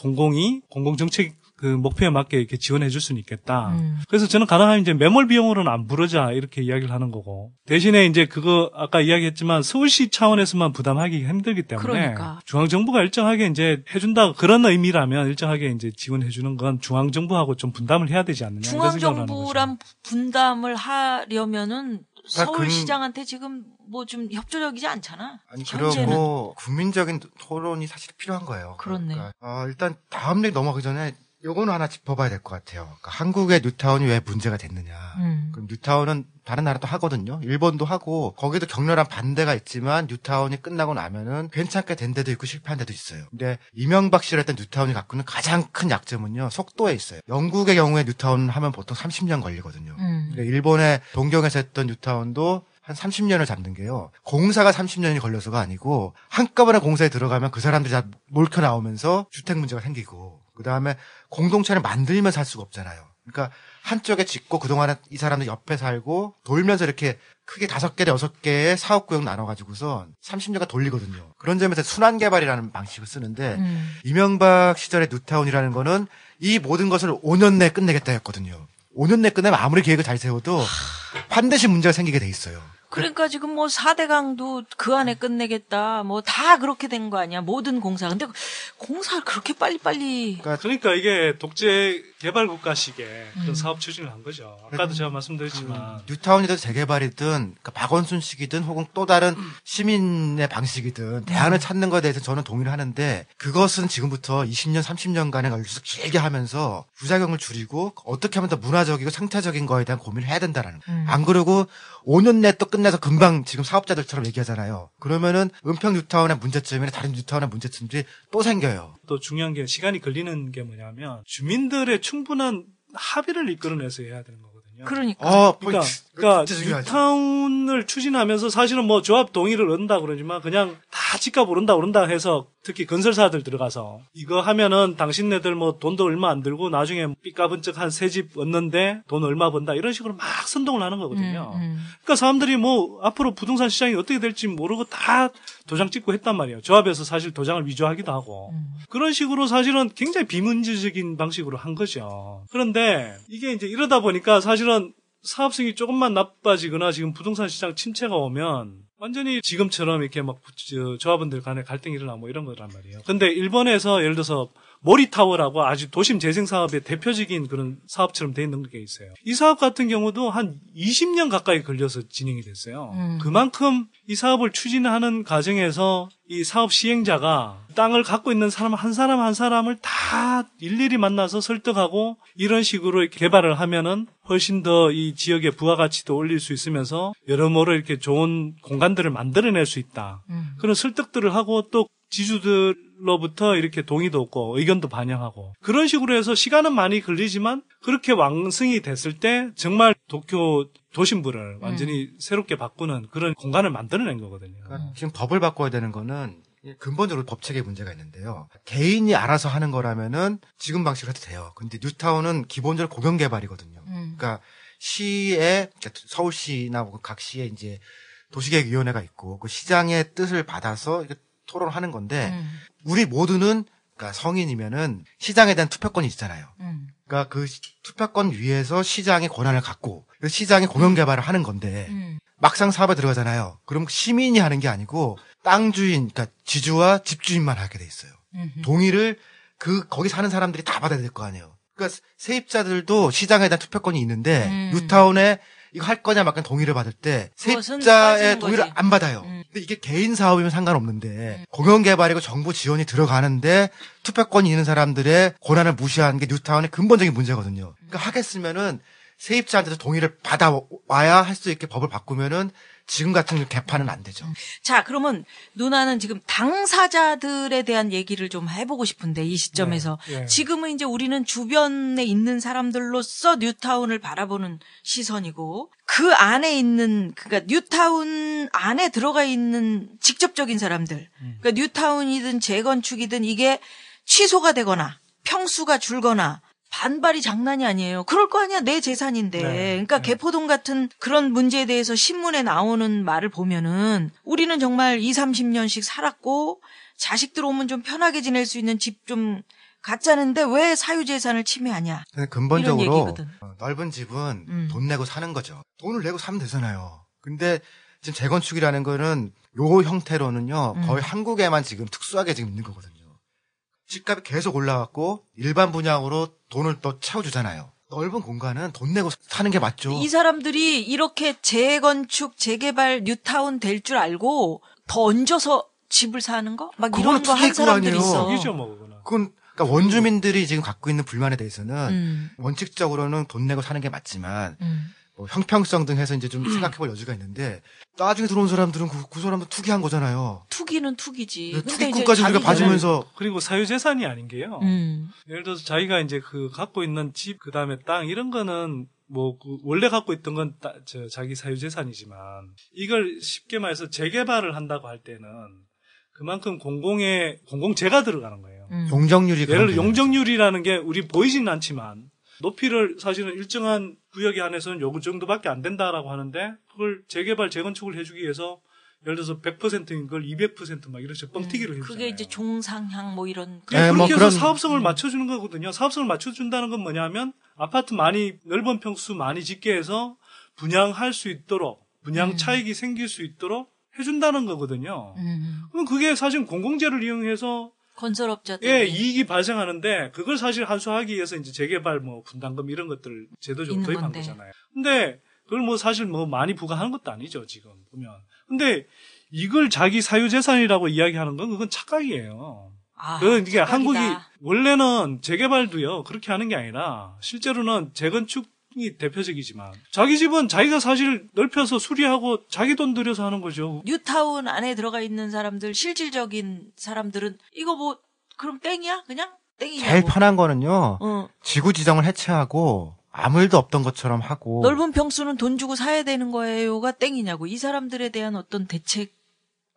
공공정책 그 목표에 맞게 이렇게 지원해 줄 수는 있겠다. 그래서 저는 가능하면 이제 매몰 비용으로는 안 부르자 이렇게 이야기를 하는 거고, 대신에 이제 그거 아까 이야기했지만 서울시 차원에서만 부담하기 힘들기 때문에 그러니까. 중앙정부가 일정하게 이제 해준다 그런 의미라면 일정하게 이제 지원해 주는 건 중앙정부하고 좀 분담을 해야 되지 않느냐. 중앙정부랑 분담을 하려면은 서울시장한테 지금 뭐 좀 협조적이지 않잖아. 아니, 현재는. 그리고 국민적인 토론이 사실 필요한 거예요. 그렇네. 그러니까, 일단 다음 얘기 넘어가기 전에 요거는 하나 짚어봐야 될 것 같아요. 그러니까 한국의 뉴타운이 왜 문제가 됐느냐. 그럼 뉴타운은 다른 나라도 하거든요. 일본도 하고 거기도 격렬한 반대가 있지만 뉴타운이 끝나고 나면은 괜찮게 된 데도 있고 실패한 데도 있어요. 근데 이명박 시절 했던 뉴타운이 갖고 있는 가장 큰 약점은요, 속도에 있어요. 영국의 경우에 뉴타운 하면 보통 30년 걸리거든요. 그러니까 일본의 동경에서 했던 뉴타운도 한 30년을 잡는 게요, 공사가 30년이 걸려서가 아니고 한꺼번에 공사에 들어가면 그 사람들이 다 몰켜 나오면서 주택 문제가 생기고, 그 다음에 공동체를 만들면서 할 수가 없잖아요. 그러니까 한쪽에 짓고 그동안에 이 사람들 옆에 살고 돌면서 이렇게 크게 5개, 6개의 사업구역 나눠가지고서 30년간 돌리거든요. 그런 점에서 순환개발이라는 방식을 쓰는데, 이명박 시절의 뉴타운이라는 거는 이 모든 것을 5년 내에 끝내겠다 했거든요. 5년 내에 끝내면 아무리 계획을 잘 세워도 반드시 문제가 생기게 돼 있어요. 그러니까 지금 뭐 4대강도 그 안에 끝내겠다. 뭐 다 그렇게 된 거 아니야. 모든 공사. 근데 공사를 그렇게 빨리빨리. 그러니까 이게 독재 개발 국가식의 그런 사업 추진을 한 거죠. 아까도 제가 말씀드렸지만. 뉴타운이든 재개발이든, 그러니까 박원순식이든 혹은 또 다른 시민의 방식이든 대안을 찾는 것에 대해서 저는 동의를 하는데, 그것은 지금부터 20년, 30년간에 걸쳐서 길게 하면서 부작용을 줄이고 어떻게 하면 더 문화적이고 생태적인 거에 대한 고민을 해야 된다라는 거예요. 안 그러고 5년 내에 또 끝내서 금방 지금 사업자들처럼 얘기하잖아요. 그러면은 은평 뉴타운의 문제점이나 다른 뉴타운의 문제점들이 또 생겨요. 또 중요한 게 시간이 걸리는 게 뭐냐면 주민들의 충분한 합의를 이끌어내서 해야 되는 거거든요. 그러니까 뉴타운을 추진하면서 사실은 뭐 조합 동의를 얻는다 그러지만 그냥 다 집값 오른다 해서, 특히 건설사들 들어가서 이거 하면은 당신네들 뭐 돈도 얼마 안 들고 나중에 삐까번쩍한 새 집 얻는데 돈 얼마 번다 이런 식으로 막 선동을 하는 거거든요. 그러니까 사람들이 뭐 앞으로 부동산 시장이 어떻게 될지 모르고 다 도장 찍고 했단 말이에요. 조합에서 사실 도장을 위조하기도 하고 그런 식으로 사실은 굉장히 비문제적인 방식으로 한 거죠. 그런데 이게 이제 이러다 보니까 사실은 사업성이 조금만 나빠지거나 지금 부동산 시장 침체가 오면 완전히 지금처럼 이렇게 막 조합원들 간에 갈등이 일어나 뭐 이런 거란 말이에요. 근데 일본에서 예를 들어서 모리타워라고 아주 도심 재생 사업의 대표적인 그런 사업처럼 돼 있는 게 있어요. 이 사업 같은 경우도 한 20년 가까이 걸려서 진행이 됐어요. 그만큼 이 사업을 추진하는 과정에서 이 사업 시행자가 땅을 갖고 있는 사람 한 사람을 다 일일이 만나서 설득하고 이런 식으로 개발을 하면은 훨씬 더 이 지역의 부가가치도 올릴 수 있으면서 여러모로 이렇게 좋은 공간들을 만들어낼 수 있다. 그런 설득들을 하고 또 지주들로부터 이렇게 동의도 얻고 의견도 반영하고 그런 식으로 해서 시간은 많이 걸리지만 그렇게 왕성이 됐을 때 정말 도쿄 도심부를 완전히 새롭게 바꾸는 그런 공간을 만들어낸 거거든요. 그러니까 지금 법을 바꿔야 되는 거는 근본적으로 법체계에 문제가 있는데요. 개인이 알아서 하는 거라면은 지금 방식으로 해도 돼요. 근데 뉴타운은 기본적으로 공영개발이거든요. 그러니까 시에, 서울시나 각 시에 이제 도시계획위원회가 있고 그 시장의 뜻을 받아서 이렇게 토론하는 건데 우리 모두는 그러니까 성인이면은 시장에 대한 투표권이 있잖아요. 그러니까 그 투표권 위에서 시장의 권한을 갖고 그 시장의 공영 개발을 하는 건데 막상 사업에 들어가잖아요. 그럼 시민이 하는 게 아니고 땅 주인, 그러니까 지주와 집주인만 하게 돼 있어요. 동의를 거기 사는 사람들이 다 받아야 될 거 아니에요. 그러니까 세입자들도 시장에 대한 투표권이 있는데 뉴타운에 이거 할 거냐 말거냐 동의를 받을 때 세입자의 동의를 안 받아요. 근데 이게 개인 사업이면 상관없는데 공영개발이고 정부 지원이 들어가는데 투표권이 있는 사람들의 권한을 무시하는 게 뉴타운의 근본적인 문제거든요. 그러니까 하겠으면은 세입자한테도 동의를 받아와야 할 수 있게 법을 바꾸면은 지금 같은 개판은 안 되죠. 자, 그러면 누나는 지금 당사자들에 대한 얘기를 좀 해보고 싶은데 이 시점에서 네. 지금은 이제 우리는 주변에 있는 사람들로서 뉴타운을 바라보는 시선이고 그 안에 있는 그러니까 뉴타운 안에 들어가 있는 직접적인 사람들, 그러니까 뉴타운이든 재건축이든 이게 취소가 되거나 평수가 줄거나 반발이 장난이 아니에요. 그럴 거 아니야. 내 재산인데. 네. 그러니까 개포동 같은 그런 문제에 대해서 신문에 나오는 말을 보면은 우리는 정말 20, 30년씩 살았고 자식들 오면 좀 편하게 지낼 수 있는 집 좀 갖자는데 왜 사유재산을 침해하냐. 근본적으로 넓은 집은 돈 내고 사는 거죠. 돈을 내고 사면 되잖아요. 근데 지금 재건축이라는 거는 요 형태로는요. 거의 한국에만 지금 특수하게 지금 있는 거거든요. 집값이 계속 올라갔고 일반 분양으로 돈을 또 채워주잖아요. 넓은 공간은 돈 내고 사는 게 맞죠. 이 사람들이 이렇게 재건축, 재개발, 뉴타운 될 줄 알고 더 얹어서 집을 사는 거? 막 이런 거 한 사람들이 있어. 그건 그러니까 원주민들이 지금 갖고 있는 불만에 대해서는 원칙적으로는 돈 내고 사는 게 맞지만 뭐 형평성 등 해서 이제 좀 생각해볼 여지가 있는데 나중에 들어온 사람들은 그 사람도 투기한 거잖아요. 투기는 투기지. 네, 투기꾼까지 우리가 봐주면서 그리고 사유재산이 아닌 게요. 예를 들어서 자기가 이제 그 갖고 있는 집 그다음에 땅 이런 거는 뭐 원래 갖고 있던 건 자기 사유재산이지만 이걸 쉽게 말해서 재개발을 한다고 할 때는 그만큼 공공재가 들어가는 거예요. 용적률이 예를 들어 용적률이라는 게 우리 보이지는 않지만 높이를 사실은 일정한 구역에 한해서는 요 정도밖에 안 된다라고 하는데 그걸 재개발, 재건축을 해주기 위해서 예를 들어서 100%인 걸 200% 막 이렇게 뻥튀기를 해주잖아요. 그게 이제 종상향 뭐 이런. 네, 그렇게 해서 사업성을 맞춰주는 거거든요. 사업성을 맞춰준다는 건 뭐냐면 아파트 많이 넓은 평수 많이 짓게 해서 분양할 수 있도록 분양 차익이 생길 수 있도록 해준다는 거거든요. 그럼 그게 사실 공공재를 이용해서 건설업자들 예, 이익이 발생하는데 그걸 사실 한수하기 위해서 이제 재개발 뭐 분담금 이런 것들 제도적으로 도입한 거잖아요. 근데 그걸 뭐 사실 뭐 많이 부과하는 것도 아니죠, 지금 보면. 근데 이걸 자기 사유재산이라고 이야기하는 건 그건 착각이에요. 이게 한국이 원래는 재개발도요 그렇게 하는 게 아니라 실제로는 재건축이 대표적이지만 자기 집은 자기가 사실 넓혀서 수리하고 자기 돈 들여서 하는 거죠. 뉴타운 안에 들어가 있는 사람들 실질적인 사람들은 이거 뭐 그럼 땡이야? 그냥 땡이냐고. 제일 편한 거는요. 지구 지정을 해체하고 아무 일도 없던 것처럼 하고 넓은 평수는 돈 주고 사야 되는 거예요가 땡이냐고. 이 사람들에 대한 어떤 대책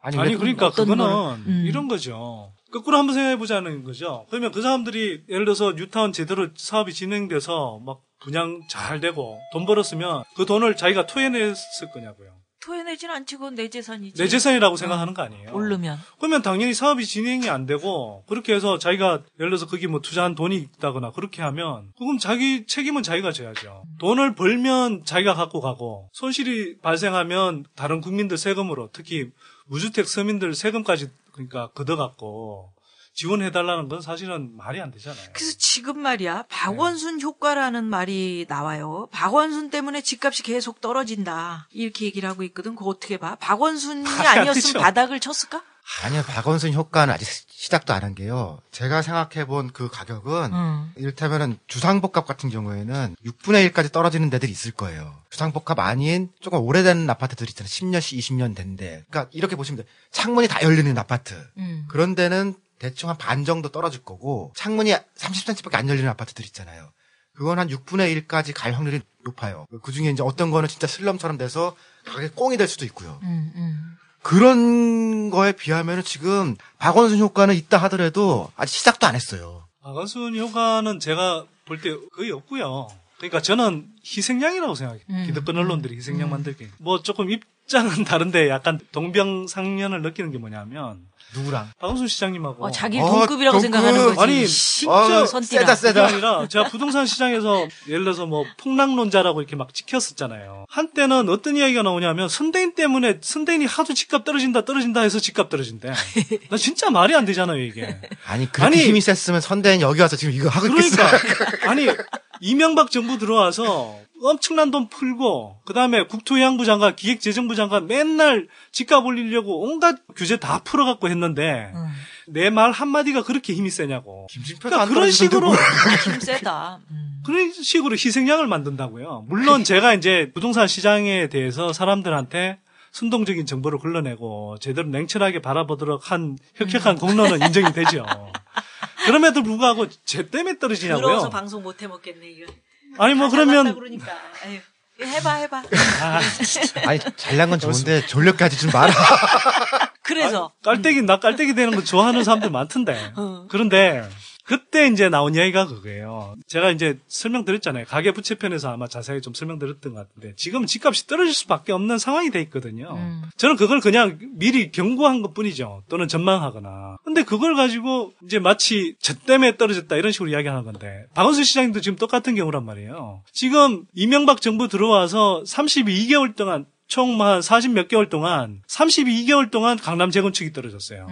아니 그러니까 그거는 이런 거죠. 거꾸로 한번 생각해 보자는 거죠. 그러면 그 사람들이 예를 들어서 뉴타운 제대로 사업이 진행돼서 막 분양 잘 되고 돈 벌었으면 그 돈을 자기가 토해냈을 거냐고요. 토해내진 않지. 그건 내 재산이지. 내 재산이라고 생각하는 거 아니에요. 오르면. 그러면 당연히 사업이 진행이 안 되고 그렇게 해서 자기가 예를 들어서 거기 뭐 투자한 돈이 있다거나 그렇게 하면 그럼 자기 책임은 자기가 져야죠. 돈을 벌면 자기가 갖고 가고 손실이 발생하면 다른 국민들 세금으로 특히 무주택 서민들 세금까지 그러니까 걷어갖고 지원해달라는 건 사실은 말이 안 되잖아요. 그래서 지금 말이야 박원순 효과라는 말이 나와요. 박원순 때문에 집값이 계속 떨어진다 이렇게 얘기를 하고 있거든. 그거 어떻게 봐? 박원순이 아니었으면 바닥을 쳤을까? 아니요. 박원순 효과는 아직 시작도 안 한 게요. 제가 생각해본 그 가격은 이를테면은 주상복합 같은 경우에는 6분의 1까지 떨어지는 데들이 있을 거예요. 주상복합 아닌 조금 오래된 아파트들 있잖아요. 10년씩 20년 된데. 그러니까 이렇게 보시면 돼요. 창문이 다 열리는 아파트. 그런 데는 대충 한 반 정도 떨어질 거고 창문이 30cm밖에 안 열리는 아파트들 있잖아요. 그건 한 6분의 1까지 갈 확률이 높아요. 그중에 이제 어떤 거는 진짜 슬럼처럼 돼서 가격이 꽁이 될 수도 있고요. 그런 거에 비하면 지금 박원순 효과는 있다 하더라도 아직 시작도 안 했어요. 박원순 효과는 제가 볼 때 거의 없고요. 그러니까 저는 희생양이라고 생각해요. 기득권 언론들이 희생양 만들기. 뭐 조금 입장은 다른데 약간 동병상련을 느끼는 게 뭐냐면 누구랑? 박원순 시장님하고. 자기 동급이라고 생각하는 거지. 아니, 진짜 선띠라. 세다. 아니라 제가 부동산 시장에서 예를 들어서 뭐 폭락론자라고 이렇게 막 지켰었잖아요. 한때는 어떤 이야기가 나오냐면 선대인 때문에 선대인이 하도 집값 떨어진다 해서 집값 떨어진대. 나 진짜 말이 안 되잖아요, 이게. 아니, 그렇게 힘이 셌으면 선대인 여기 와서 지금 이거 하고 있겠어요. 그러니까. 아니, 이명박 정부 들어와서 엄청난 돈 풀고 그다음에 국토해양부 장관, 기획재정부 장관 맨날 집값 올리려고 온갖 규제 다 풀어갖고 했는데 내 말 한마디가 그렇게 힘이 세냐고. 그러니까 그런 식으로 힘 세다. 그런 식으로 희생양을 만든다고요. 물론 제가 이제 부동산 시장에 대해서 사람들한테 순동적인 정보를 걸러내고 제대로 냉철하게 바라보도록 한 혁혁한 공로는 인정이 되죠. 그럼에도 불구하고 쟤 때문에 떨어지냐고요. 들어서 방송 못 해먹겠네 이거. 아니 뭐 그러면 그러니까. 아유, 해봐. 아니 잘난 건 좋은데 졸렵게 하지 좀 마라. 그래서 나 깔때기 되는 거 좋아하는 사람들 많던데. 그런데 그때 이제 나온 이야기가 그거예요. 제가 이제 설명드렸잖아요. 가계부채편에서 아마 자세히 좀 설명드렸던 것 같은데 지금 집값이 떨어질 수밖에 없는 상황이 돼 있거든요. 저는 그걸 그냥 미리 경고한 것뿐이죠. 또는 전망하거나. 근데 그걸 가지고 이제 마치 저 때문에 떨어졌다 이런 식으로 이야기하는 건데 박원순 시장님도 지금 똑같은 경우란 말이에요. 지금 이명박 정부 들어와서 32개월 동안 총 한 40몇 개월 동안 32개월 동안 강남 재건축이 떨어졌어요.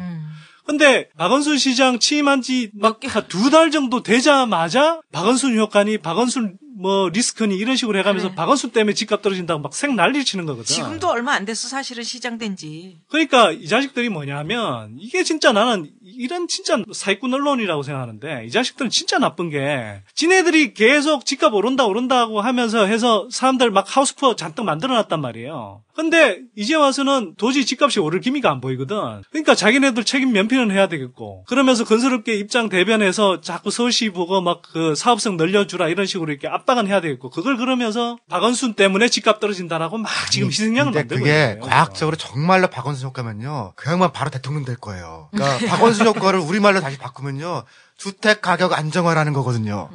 근데 박원순 시장 취임한 지 막 한 2달 정도 되자마자 박원순 효과니 박원순 뭐 리스크니 이런 식으로 해가면서 그래. 박원순 때문에 집값 떨어진다고 막 생 난리 치는 거거든. 지금도 얼마 안 됐어 사실은 시장된 지. 그러니까 이 자식들이 뭐냐면 이게 진짜 나는 이런 진짜 사기꾼 언론이라고 생각하는데 이 자식들은 진짜 나쁜 게 지네들이 계속 집값 오른다고 하면서 해서 사람들 막 하우스푸어 잔뜩 만들어놨단 말이에요. 근데 이제 와서는 도저히 집값이 오를 기미가 안 보이거든. 그러니까 자기네들 책임 면피는 해야 되겠고 그러면서 건설업계 입장 대변해서 자꾸 서울시 보고 막 그 사업성 늘려주라 이런 식으로 이렇게 압박은 해야 되겠고 그걸 그러면서 박원순 때문에 집값 떨어진다라고 막 지금 희생양을 만들고 있어요. 그게 과학적으로 정말로 박원순 효과면요. 그 양반 바로 대통령 될 거예요. 그러니까 박원순 효과를 우리말로 다시 바꾸면요. 주택 가격 안정화라는 거거든요.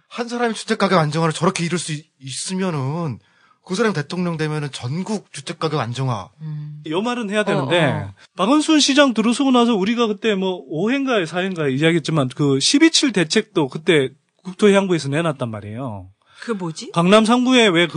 한 사람이 주택 가격 안정화를 저렇게 이룰 수 있으면은 그 사람 대통령 되면은 전국 주택 가격 안정화. 요 말은 해야 되는데 박원순 시장 들어서고 나서 우리가 그때 뭐 5회인가에 4회인가에 이야기했지만 그 12.7 대책도 그때 국토해양부에서 내놨단 말이에요. 그 뭐지? 강남 상구에 왜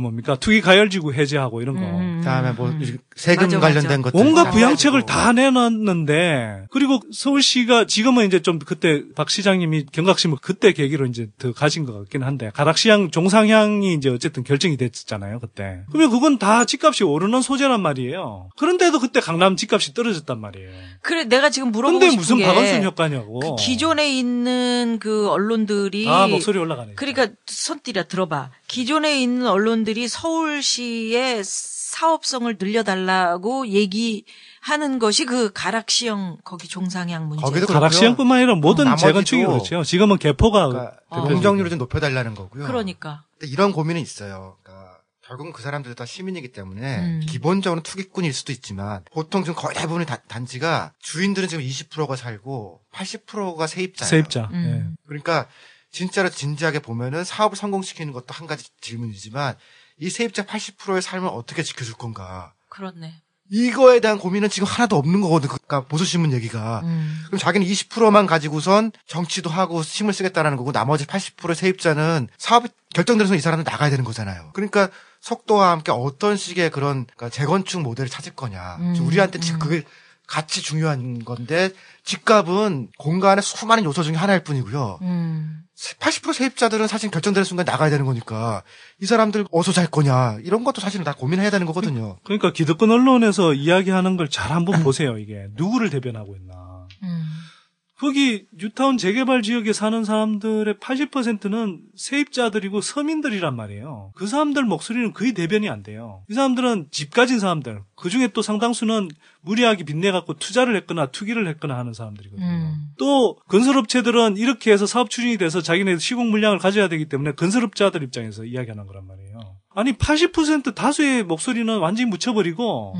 뭡니까? 투기 가열지구 해제하고 이런 거. 그다음에 뭐 세금 맞아, 관련된 것들. 온갖 부양책을 다 내놨는데, 그리고 서울시가 지금은 이제 좀 그때 박 시장님이 경각심을 그때 계기로 이제 더 가진 것 같긴 한데, 가락시향 종상향이 이제 어쨌든 결정이 됐잖아요, 그때. 그러면 그건 다 집값이 오르는 소재란 말이에요. 그런데도 그때 강남 집값이 떨어졌단 말이에요. 그래, 내가 지금 물어보고 근데 싶은 무슨 게 박원순 효과냐고. 그 기존에 있는 그 언론들이 목소리 올라가네. 그러니까 손띠라 들어봐. 기존에 있는 언론들이 서울시의 사업성을 늘려달라고 얘기하는 것이 그 가락시형 거기 종상향 문제. 거기도 가락시형뿐만 아니라 모든 재건축이 그렇죠. 지금은 개포가 공정률을 좀 높여달라는 거고요. 그러니까. 근데 이런 고민은 있어요. 그러니까 결국은 그 사람들도 다 시민이기 때문에 기본적으로 투기꾼일 수도 있지만 보통 지금 거의 대부분의 단지가 주인들은 지금 20%가 살고 80%가 세입자예요. 세입자. 그러니까 진짜로 진지하게 보면은 사업을 성공시키는 것도 한 가지 질문이지만 이 세입자 80%의 삶을 어떻게 지켜줄 건가. 그렇네. 이거에 대한 고민은 지금 하나도 없는 거거든. 그러니까 보수신문 얘기가. 그럼 자기는 20%만 가지고선 정치도 하고 힘을 쓰겠다라는 거고 나머지 80%의 세입자는 사업이 결정되면서 이 사람은 나가야 되는 거잖아요. 그러니까 속도와 함께 어떤 식의 그런 그러니까 재건축 모델을 찾을 거냐. 우리한테 지금 그게 같이 중요한 건데 집값은 공간의 수많은 요소 중에 하나일 뿐이고요. 80% 세입자들은 사실 결정되는 순간 나가야 되는 거니까 이 사람들 어디서 잘 거냐 이런 것도 사실은 다 고민해야 되는 거거든요. 그러니까 기득권 언론에서 이야기하는 걸 잘 한번 보세요. 이게 누구를 대변하고 있나. 거기 뉴타운 재개발 지역에 사는 사람들의 80%는 세입자들이고 서민들이란 말이에요. 그 사람들 목소리는 거의 대변이 안 돼요. 이 사람들은 집 가진 사람들, 그중에 또 상당수는 무리하게 빚내갖고 투자를 했거나 투기를 했거나 하는 사람들이거든요. 또 건설업체들은 이렇게 해서 사업 추진이 돼서 자기네 시공 물량을 가져야 되기 때문에 건설업자들 입장에서 이야기하는 거란 말이에요. 아니 80% 다수의 목소리는 완전히 묻혀버리고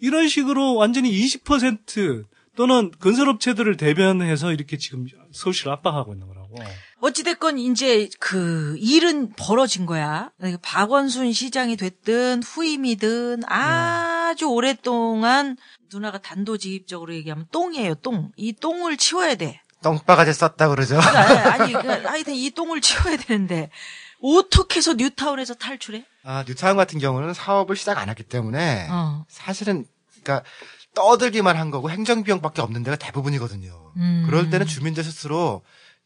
이런 식으로 완전히 20% 또는 건설업체들을 대변해서 이렇게 지금 서울시를 압박하고 있는 거라고. 어찌됐건 이제 그 일은 벌어진 거야. 박원순 시장이 됐든 후임이든 아주 오랫동안 누나가 단도직입적으로 얘기하면 똥이에요, 똥. 이 똥을 치워야 돼. 똥바가지 썼다 그러죠. 아니, 하여튼 이 똥을 치워야 되는데 어떻게 해서 뉴타운에서 탈출해? 뉴타운 같은 경우는 사업을 시작 안 했기 때문에 사실은 그러니까 떠들기만 한 거고 행정비용밖에 없는 데가 대부분이거든요. 그럴 때는 주민들 스스로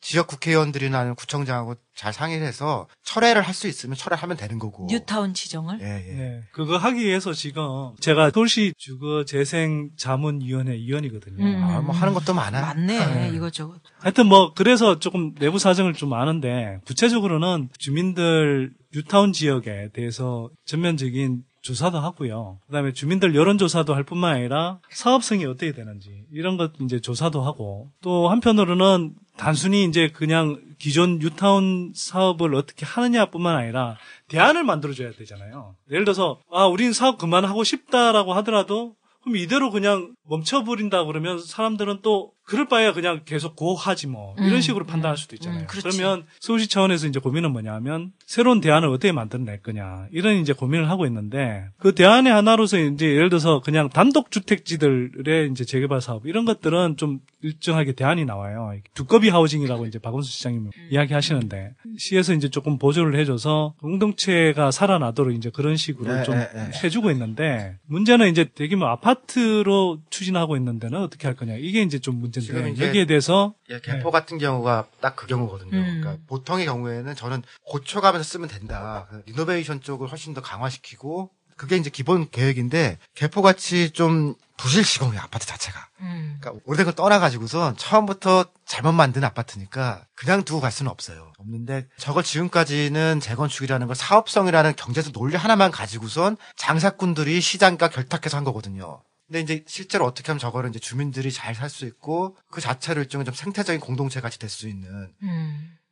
지역 국회의원들이나 아니면 구청장하고 잘 상의를 해서 철회를 할 수 있으면 철회하면 되는 거고. 뉴타운 지정을? 예. 네. 그거 하기 위해서 지금 제가 서울시 주거재생자문위원회 위원이거든요. 뭐 하는 것도 많아요. 많네. 이것저것. 하여튼 뭐 그래서 조금 내부 사정을 좀 아는데 구체적으로는 주민들 뉴타운 지역에 대해서 전면적인 조사도 하고요. 그다음에 주민들 여론조사도 할 뿐만 아니라 사업성이 어떻게 되는지 이런 것 이제 조사도 하고 또 한편으로는 단순히 이제 그냥 기존 뉴타운 사업을 어떻게 하느냐뿐만 아니라 대안을 만들어줘야 되잖아요. 예를 들어서 우린 사업 그만하고 싶다라고 하더라도 그럼 이대로 그냥 멈춰버린다 그러면 사람들은 또 그럴 바에야 그냥 계속 고하지 뭐 이런 식으로 판단할 수도 있잖아요. 그러면 서울시 차원에서 이제 고민은 뭐냐면 새로운 대안을 어떻게 만들어낼 거냐 이런 이제 고민을 하고 있는데 그 대안의 하나로서 이제 예를 들어서 그냥 단독주택지들의 이제 재개발 사업 이런 것들은 좀 일정하게 대안이 나와요. 두꺼비 하우징이라고 이제 박원순 시장님 이야기하시는데 시에서 이제 조금 보조를 해줘서 공동체가 살아나도록 이제 그런 식으로 좀 해주고 있는데 문제는 이제 대규모 아파트로 추진하고 있는 데는 어떻게 할 거냐 이게 이제 좀 문제인데 여기에 대해서 개포 같은 경우가 딱 그 경우거든요. 그러니까 보통의 경우에는 저는 고쳐가면서 쓰면 된다. 리노베이션 쪽을 훨씬 더 강화시키고 그게 이제 기본 계획인데 개포같이 좀 부실 시공이에요, 아파트 자체가. 그러니까 오래된 걸 떠나가지고선 처음부터 잘못 만든 아파트니까 그냥 두고 갈 수는 없는데 저걸 지금까지는 재건축이라는 걸 사업성이라는 경제적 논리 하나만 가지고선 장사꾼들이 시장과 결탁해서 한 거거든요. 근데 이제 실제로 어떻게 하면 저거를 이제 주민들이 잘 살 수 있고 그 자체로 일종의 좀 생태적인 공동체 같이 될 수 있는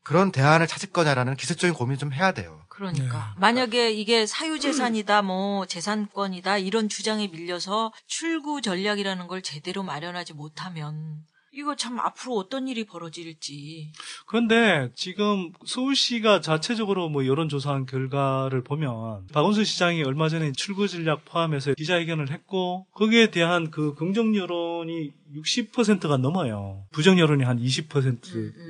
그런 대안을 찾을 거냐라는 기술적인 고민을 좀 해야 돼요. 그러니까 만약에 이게 사유재산이다 뭐 재산권이다 이런 주장에 밀려서 출구 전략이라는 걸 제대로 마련하지 못하면 이거 참 앞으로 어떤 일이 벌어질지. 그런데 지금 서울시가 자체적으로 뭐 여론조사한 결과를 보면 박원순 시장이 얼마 전에 출구 전략 포함해서 기자회견을 했고 거기에 대한 그 긍정 여론이 60%가 넘어요. 부정 여론이 한 20%,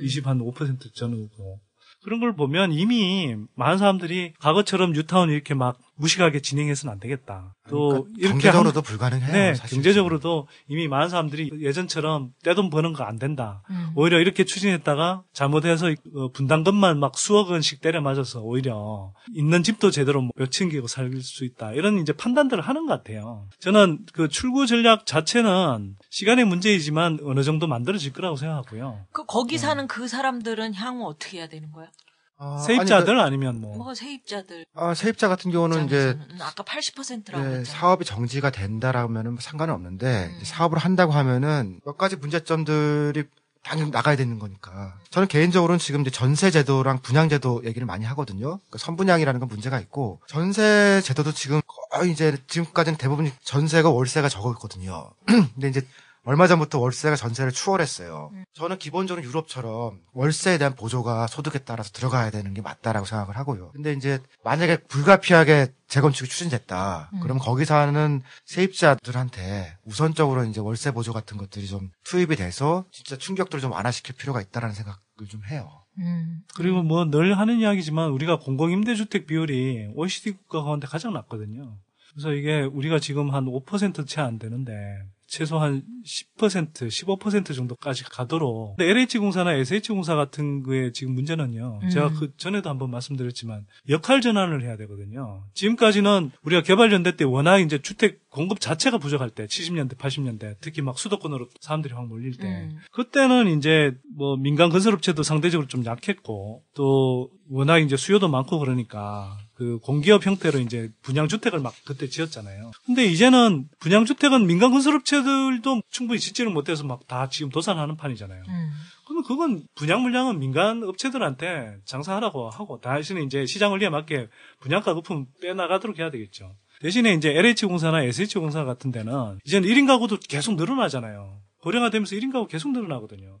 25% 전후고. 그런 걸 보면 이미 많은 사람들이 과거처럼 뉴타운 이렇게 막 무식하게 진행해서는 안 되겠다. 또 그러니까 이렇게 경제적으로도 불가능해요. 네, 사실. 경제적으로도 이미 많은 사람들이 예전처럼 떼돈 버는 거 안 된다. 오히려 이렇게 추진했다가 잘못해서 분담금만 막 수억 원씩 때려 맞아서 오히려 있는 집도 제대로 몇 층기고 살 수 있다. 이런 이제 판단들을 하는 것 같아요. 저는 그 출구 전략 자체는 시간의 문제이지만 어느 정도 만들어질 거라고 생각하고요. 거기 사는 그 사람들은 향후 어떻게 해야 되는 거야? 세입자들 아니면 뭐 세입자들. 세입자 같은 경우는 이제 아까 80%라고 했잖아요. 사업이 정지가 된다라면은 상관은 없는데 사업을 한다고 하면은 몇 가지 문제점들이 당연히 나가야 되는 거니까. 저는 개인적으로는 지금 이제 전세 제도랑 분양 제도 얘기를 많이 하거든요. 그러니까 선분양이라는 건 문제가 있고 전세 제도도 지금 거의 이제 지금까지는 대부분 전세가 월세가 적었거든요. 근데 이제 얼마 전부터 월세가 전세를 추월했어요. 저는 기본적으로 유럽처럼 월세에 대한 보조가 소득에 따라서 들어가야 되는 게 맞다라고 생각을 하고요. 근데 이제 만약에 불가피하게 재건축이 추진됐다. 그럼 거기 사는 세입자들한테 우선적으로 이제 월세 보조 같은 것들이 좀 투입이 돼서 진짜 충격들을 좀 완화시킬 필요가 있다라는 생각을 좀 해요. 그리고 뭐 늘 하는 이야기지만 우리가 공공임대주택 비율이 OECD 국가 가운데 가장 낮거든요. 그래서 이게 우리가 지금 한 5% 채 안 되는데 최소한 10%, 15% 정도까지 가도록. 근데 LH공사나 SH공사 같은 거에 지금 문제는요. 제가 그 전에도 한번 말씀드렸지만 역할 전환을 해야 되거든요. 지금까지는 우리가 개발연대 때 워낙 이제 주택 공급 자체가 부족할 때 70년대, 80년대 특히 막 수도권으로 사람들이 확 몰릴 때 그때는 이제 뭐 민간 건설업체도 상대적으로 좀 약했고 또 워낙 이제 수요도 많고 그러니까 그 공기업 형태로 이제 분양주택을 막 그때 지었잖아요. 근데 이제는 분양주택은 민간 건설업체들도 충분히 짓지를 못해서 막 다 지금 도산하는 판이잖아요. 그러면 그건 분양 물량은 민간 업체들한테 장사하라고 하고 대신에 이제 시장 원리에 맞게 분양가 거품 빼나가도록 해야 되겠죠. 대신에 이제 LH공사나 SH공사 같은 데는 이제는 1인 가구도 계속 늘어나잖아요. 고령화되면서 1인 가구 계속 늘어나거든요.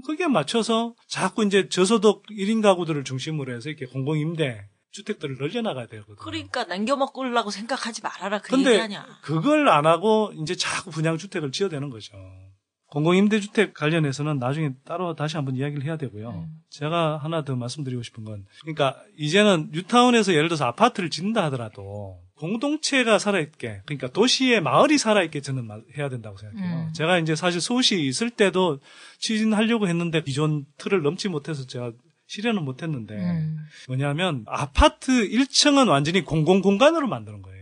거기에 맞춰서 자꾸 이제 저소득 1인 가구들을 중심으로 해서 이렇게 공공임대 주택들을 늘려나가야 되거든요. 그러니까 남겨먹으려고 생각하지 말아라 그 근데 얘기하냐. 그걸 안 하고 이제 자꾸 분양주택을 지어대는 거죠. 공공임대주택 관련해서는 나중에 따로 다시 한번 이야기를 해야 되고요. 제가 하나 더 말씀드리고 싶은 건, 그러니까 이제는 뉴타운에서 예를 들어서 아파트를 짓는다 하더라도 공동체가 살아있게, 그러니까 도시의 마을이 살아있게 저는 해야 된다고 생각해요. 제가 이제 사실 서울시에 있을 때도 추진하려고 했는데 기존 틀을 넘지 못해서 제가 실현은 못했는데 뭐냐면 아파트 1층은 완전히 공공공간으로 만드는 거예요.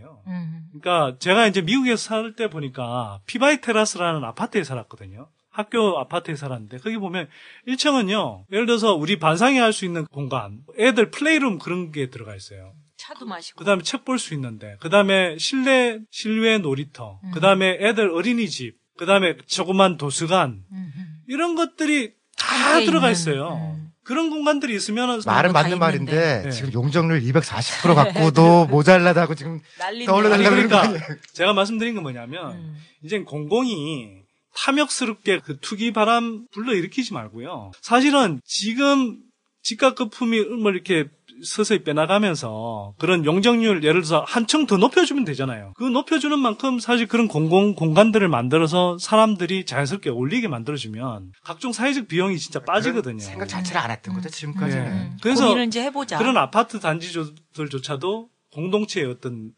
그러니까 제가 이제 미국에서 살 때 보니까 피바이 테라스라는 아파트에 살았거든요. 학교 아파트에 살았는데 거기 보면 1층은요. 예를 들어서 우리 반상회 할 수 있는 공간, 애들 플레이룸 그런 게 들어가 있어요. 차도 마시고. 그다음에 책 볼 수 있는데, 그다음에 실외 놀이터, 그다음에 애들 어린이집, 그다음에 조그만 도서관 이런 것들이 다 들어가 있어요. 그런 공간들이 있으면 말은 맞는 말인데 네. 지금 용적률 240% 갖고도 모자라다고 지금 떠올려달라고 그러니까 제가 말씀드린 건 뭐냐면 이제 공공이 탐욕스럽게 그 투기 바람 불러일으키지 말고요. 사실은 지금 집값 거품이 이렇게 서서히 빼나가면서 그런 용적률 예를 들어서 한 층 더 높여주면 되잖아요. 그 높여주는 만큼 사실 그런 공공 공간들을 만들어서 사람들이 자연스럽게 올리게 만들어주면 각종 사회적 비용이 진짜 빠지거든요. 생각 자체를 안 했던 거죠 지금까지는. 네. 그래서 고민을 이제 해보자. 그런 아파트 단지들조차도 공동체의 어떤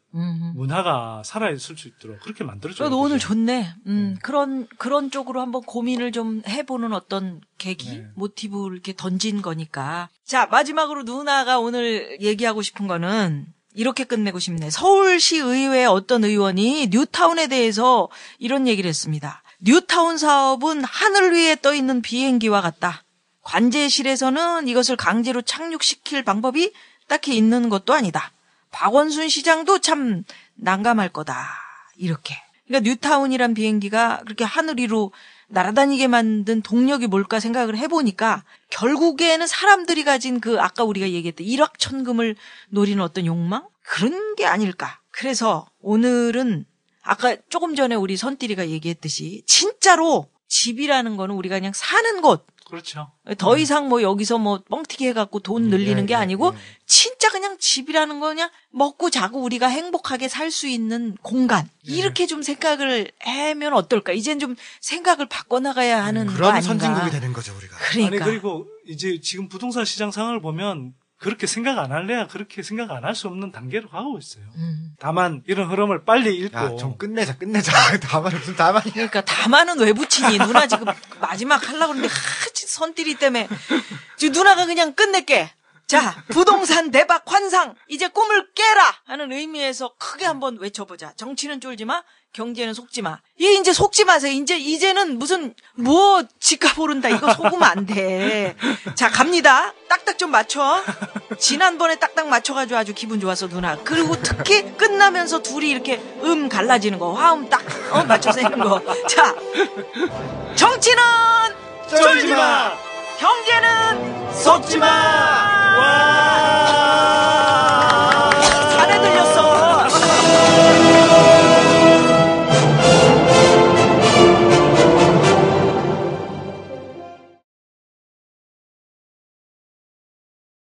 문화가 살아있을 수 있도록 그렇게 만들어줘야 돼요. 오늘 좋네. 그런 쪽으로 한번 고민을 좀 해보는 어떤 계기, 모티브를 이렇게 던진 거니까. 자, 마지막으로 누나가 오늘 얘기하고 싶은 거는 이렇게 끝내고 싶네. 서울시 의회 어떤 의원이 뉴타운에 대해서 이런 얘기를 했습니다. 뉴타운 사업은 하늘 위에 떠 있는 비행기와 같다. 관제실에서는 이것을 강제로 착륙시킬 방법이 딱히 있는 것도 아니다. 박원순 시장도 참 난감할 거다. 이렇게. 그러니까 뉴타운이란 비행기가 그렇게 하늘 위로 날아다니게 만든 동력이 뭘까 생각을 해보니까 결국에는 사람들이 가진 그 아까 우리가 얘기했던 일확천금을 노리는 어떤 욕망? 그런 게 아닐까. 그래서 오늘은 아까 조금 전에 우리 선띠리가 얘기했듯이 진짜로 집이라는 거는 우리가 그냥 사는 곳. 그렇죠. 더 이상 뭐 여기서 뭐 뻥튀기 해갖고 돈 늘리는 게 아니고 진짜 그냥 집이라는 거 그냥 먹고 자고 우리가 행복하게 살 수 있는 공간. 이렇게 좀 생각을 하면 어떨까? 이젠 좀 생각을 바꿔나가야 하는 거 아닌가. 그럼 선진국이 되는 거죠 우리가. 그러니까. 아니 그리고 이제 지금 부동산 시장 상황을 보면 그렇게 생각 안 할래야 그렇게 생각 안 할 수 없는 단계로 가고 있어요. 다만 이런 흐름을 빨리 읽고. 야, 좀 끝내자. 다만 무슨 다만이야. 그러니까 다만은 왜 붙이니? 누나 지금 마지막 하려고 그러는데 선띠리 때문에 지금 누나가 그냥 끝낼게. 자, 부동산 대박 환상 이제 꿈을 깨라 하는 의미에서 크게 한번 외쳐보자. 정치는 쫄지 마, 경제는 속지 마. 이제 속지 마세요. 이제는 무슨 집값 오른다 이거 속으면 안 돼. 자, 갑니다. 딱딱 좀 맞춰. 지난번에 딱딱 맞춰가지고 아주 기분 좋았어 누나. 그리고 특히 끝나면서 둘이 이렇게 갈라지는 거, 화음 딱 맞춰서 하는 거. 자, 정치는 쫄지 마, 경제는 속지 마.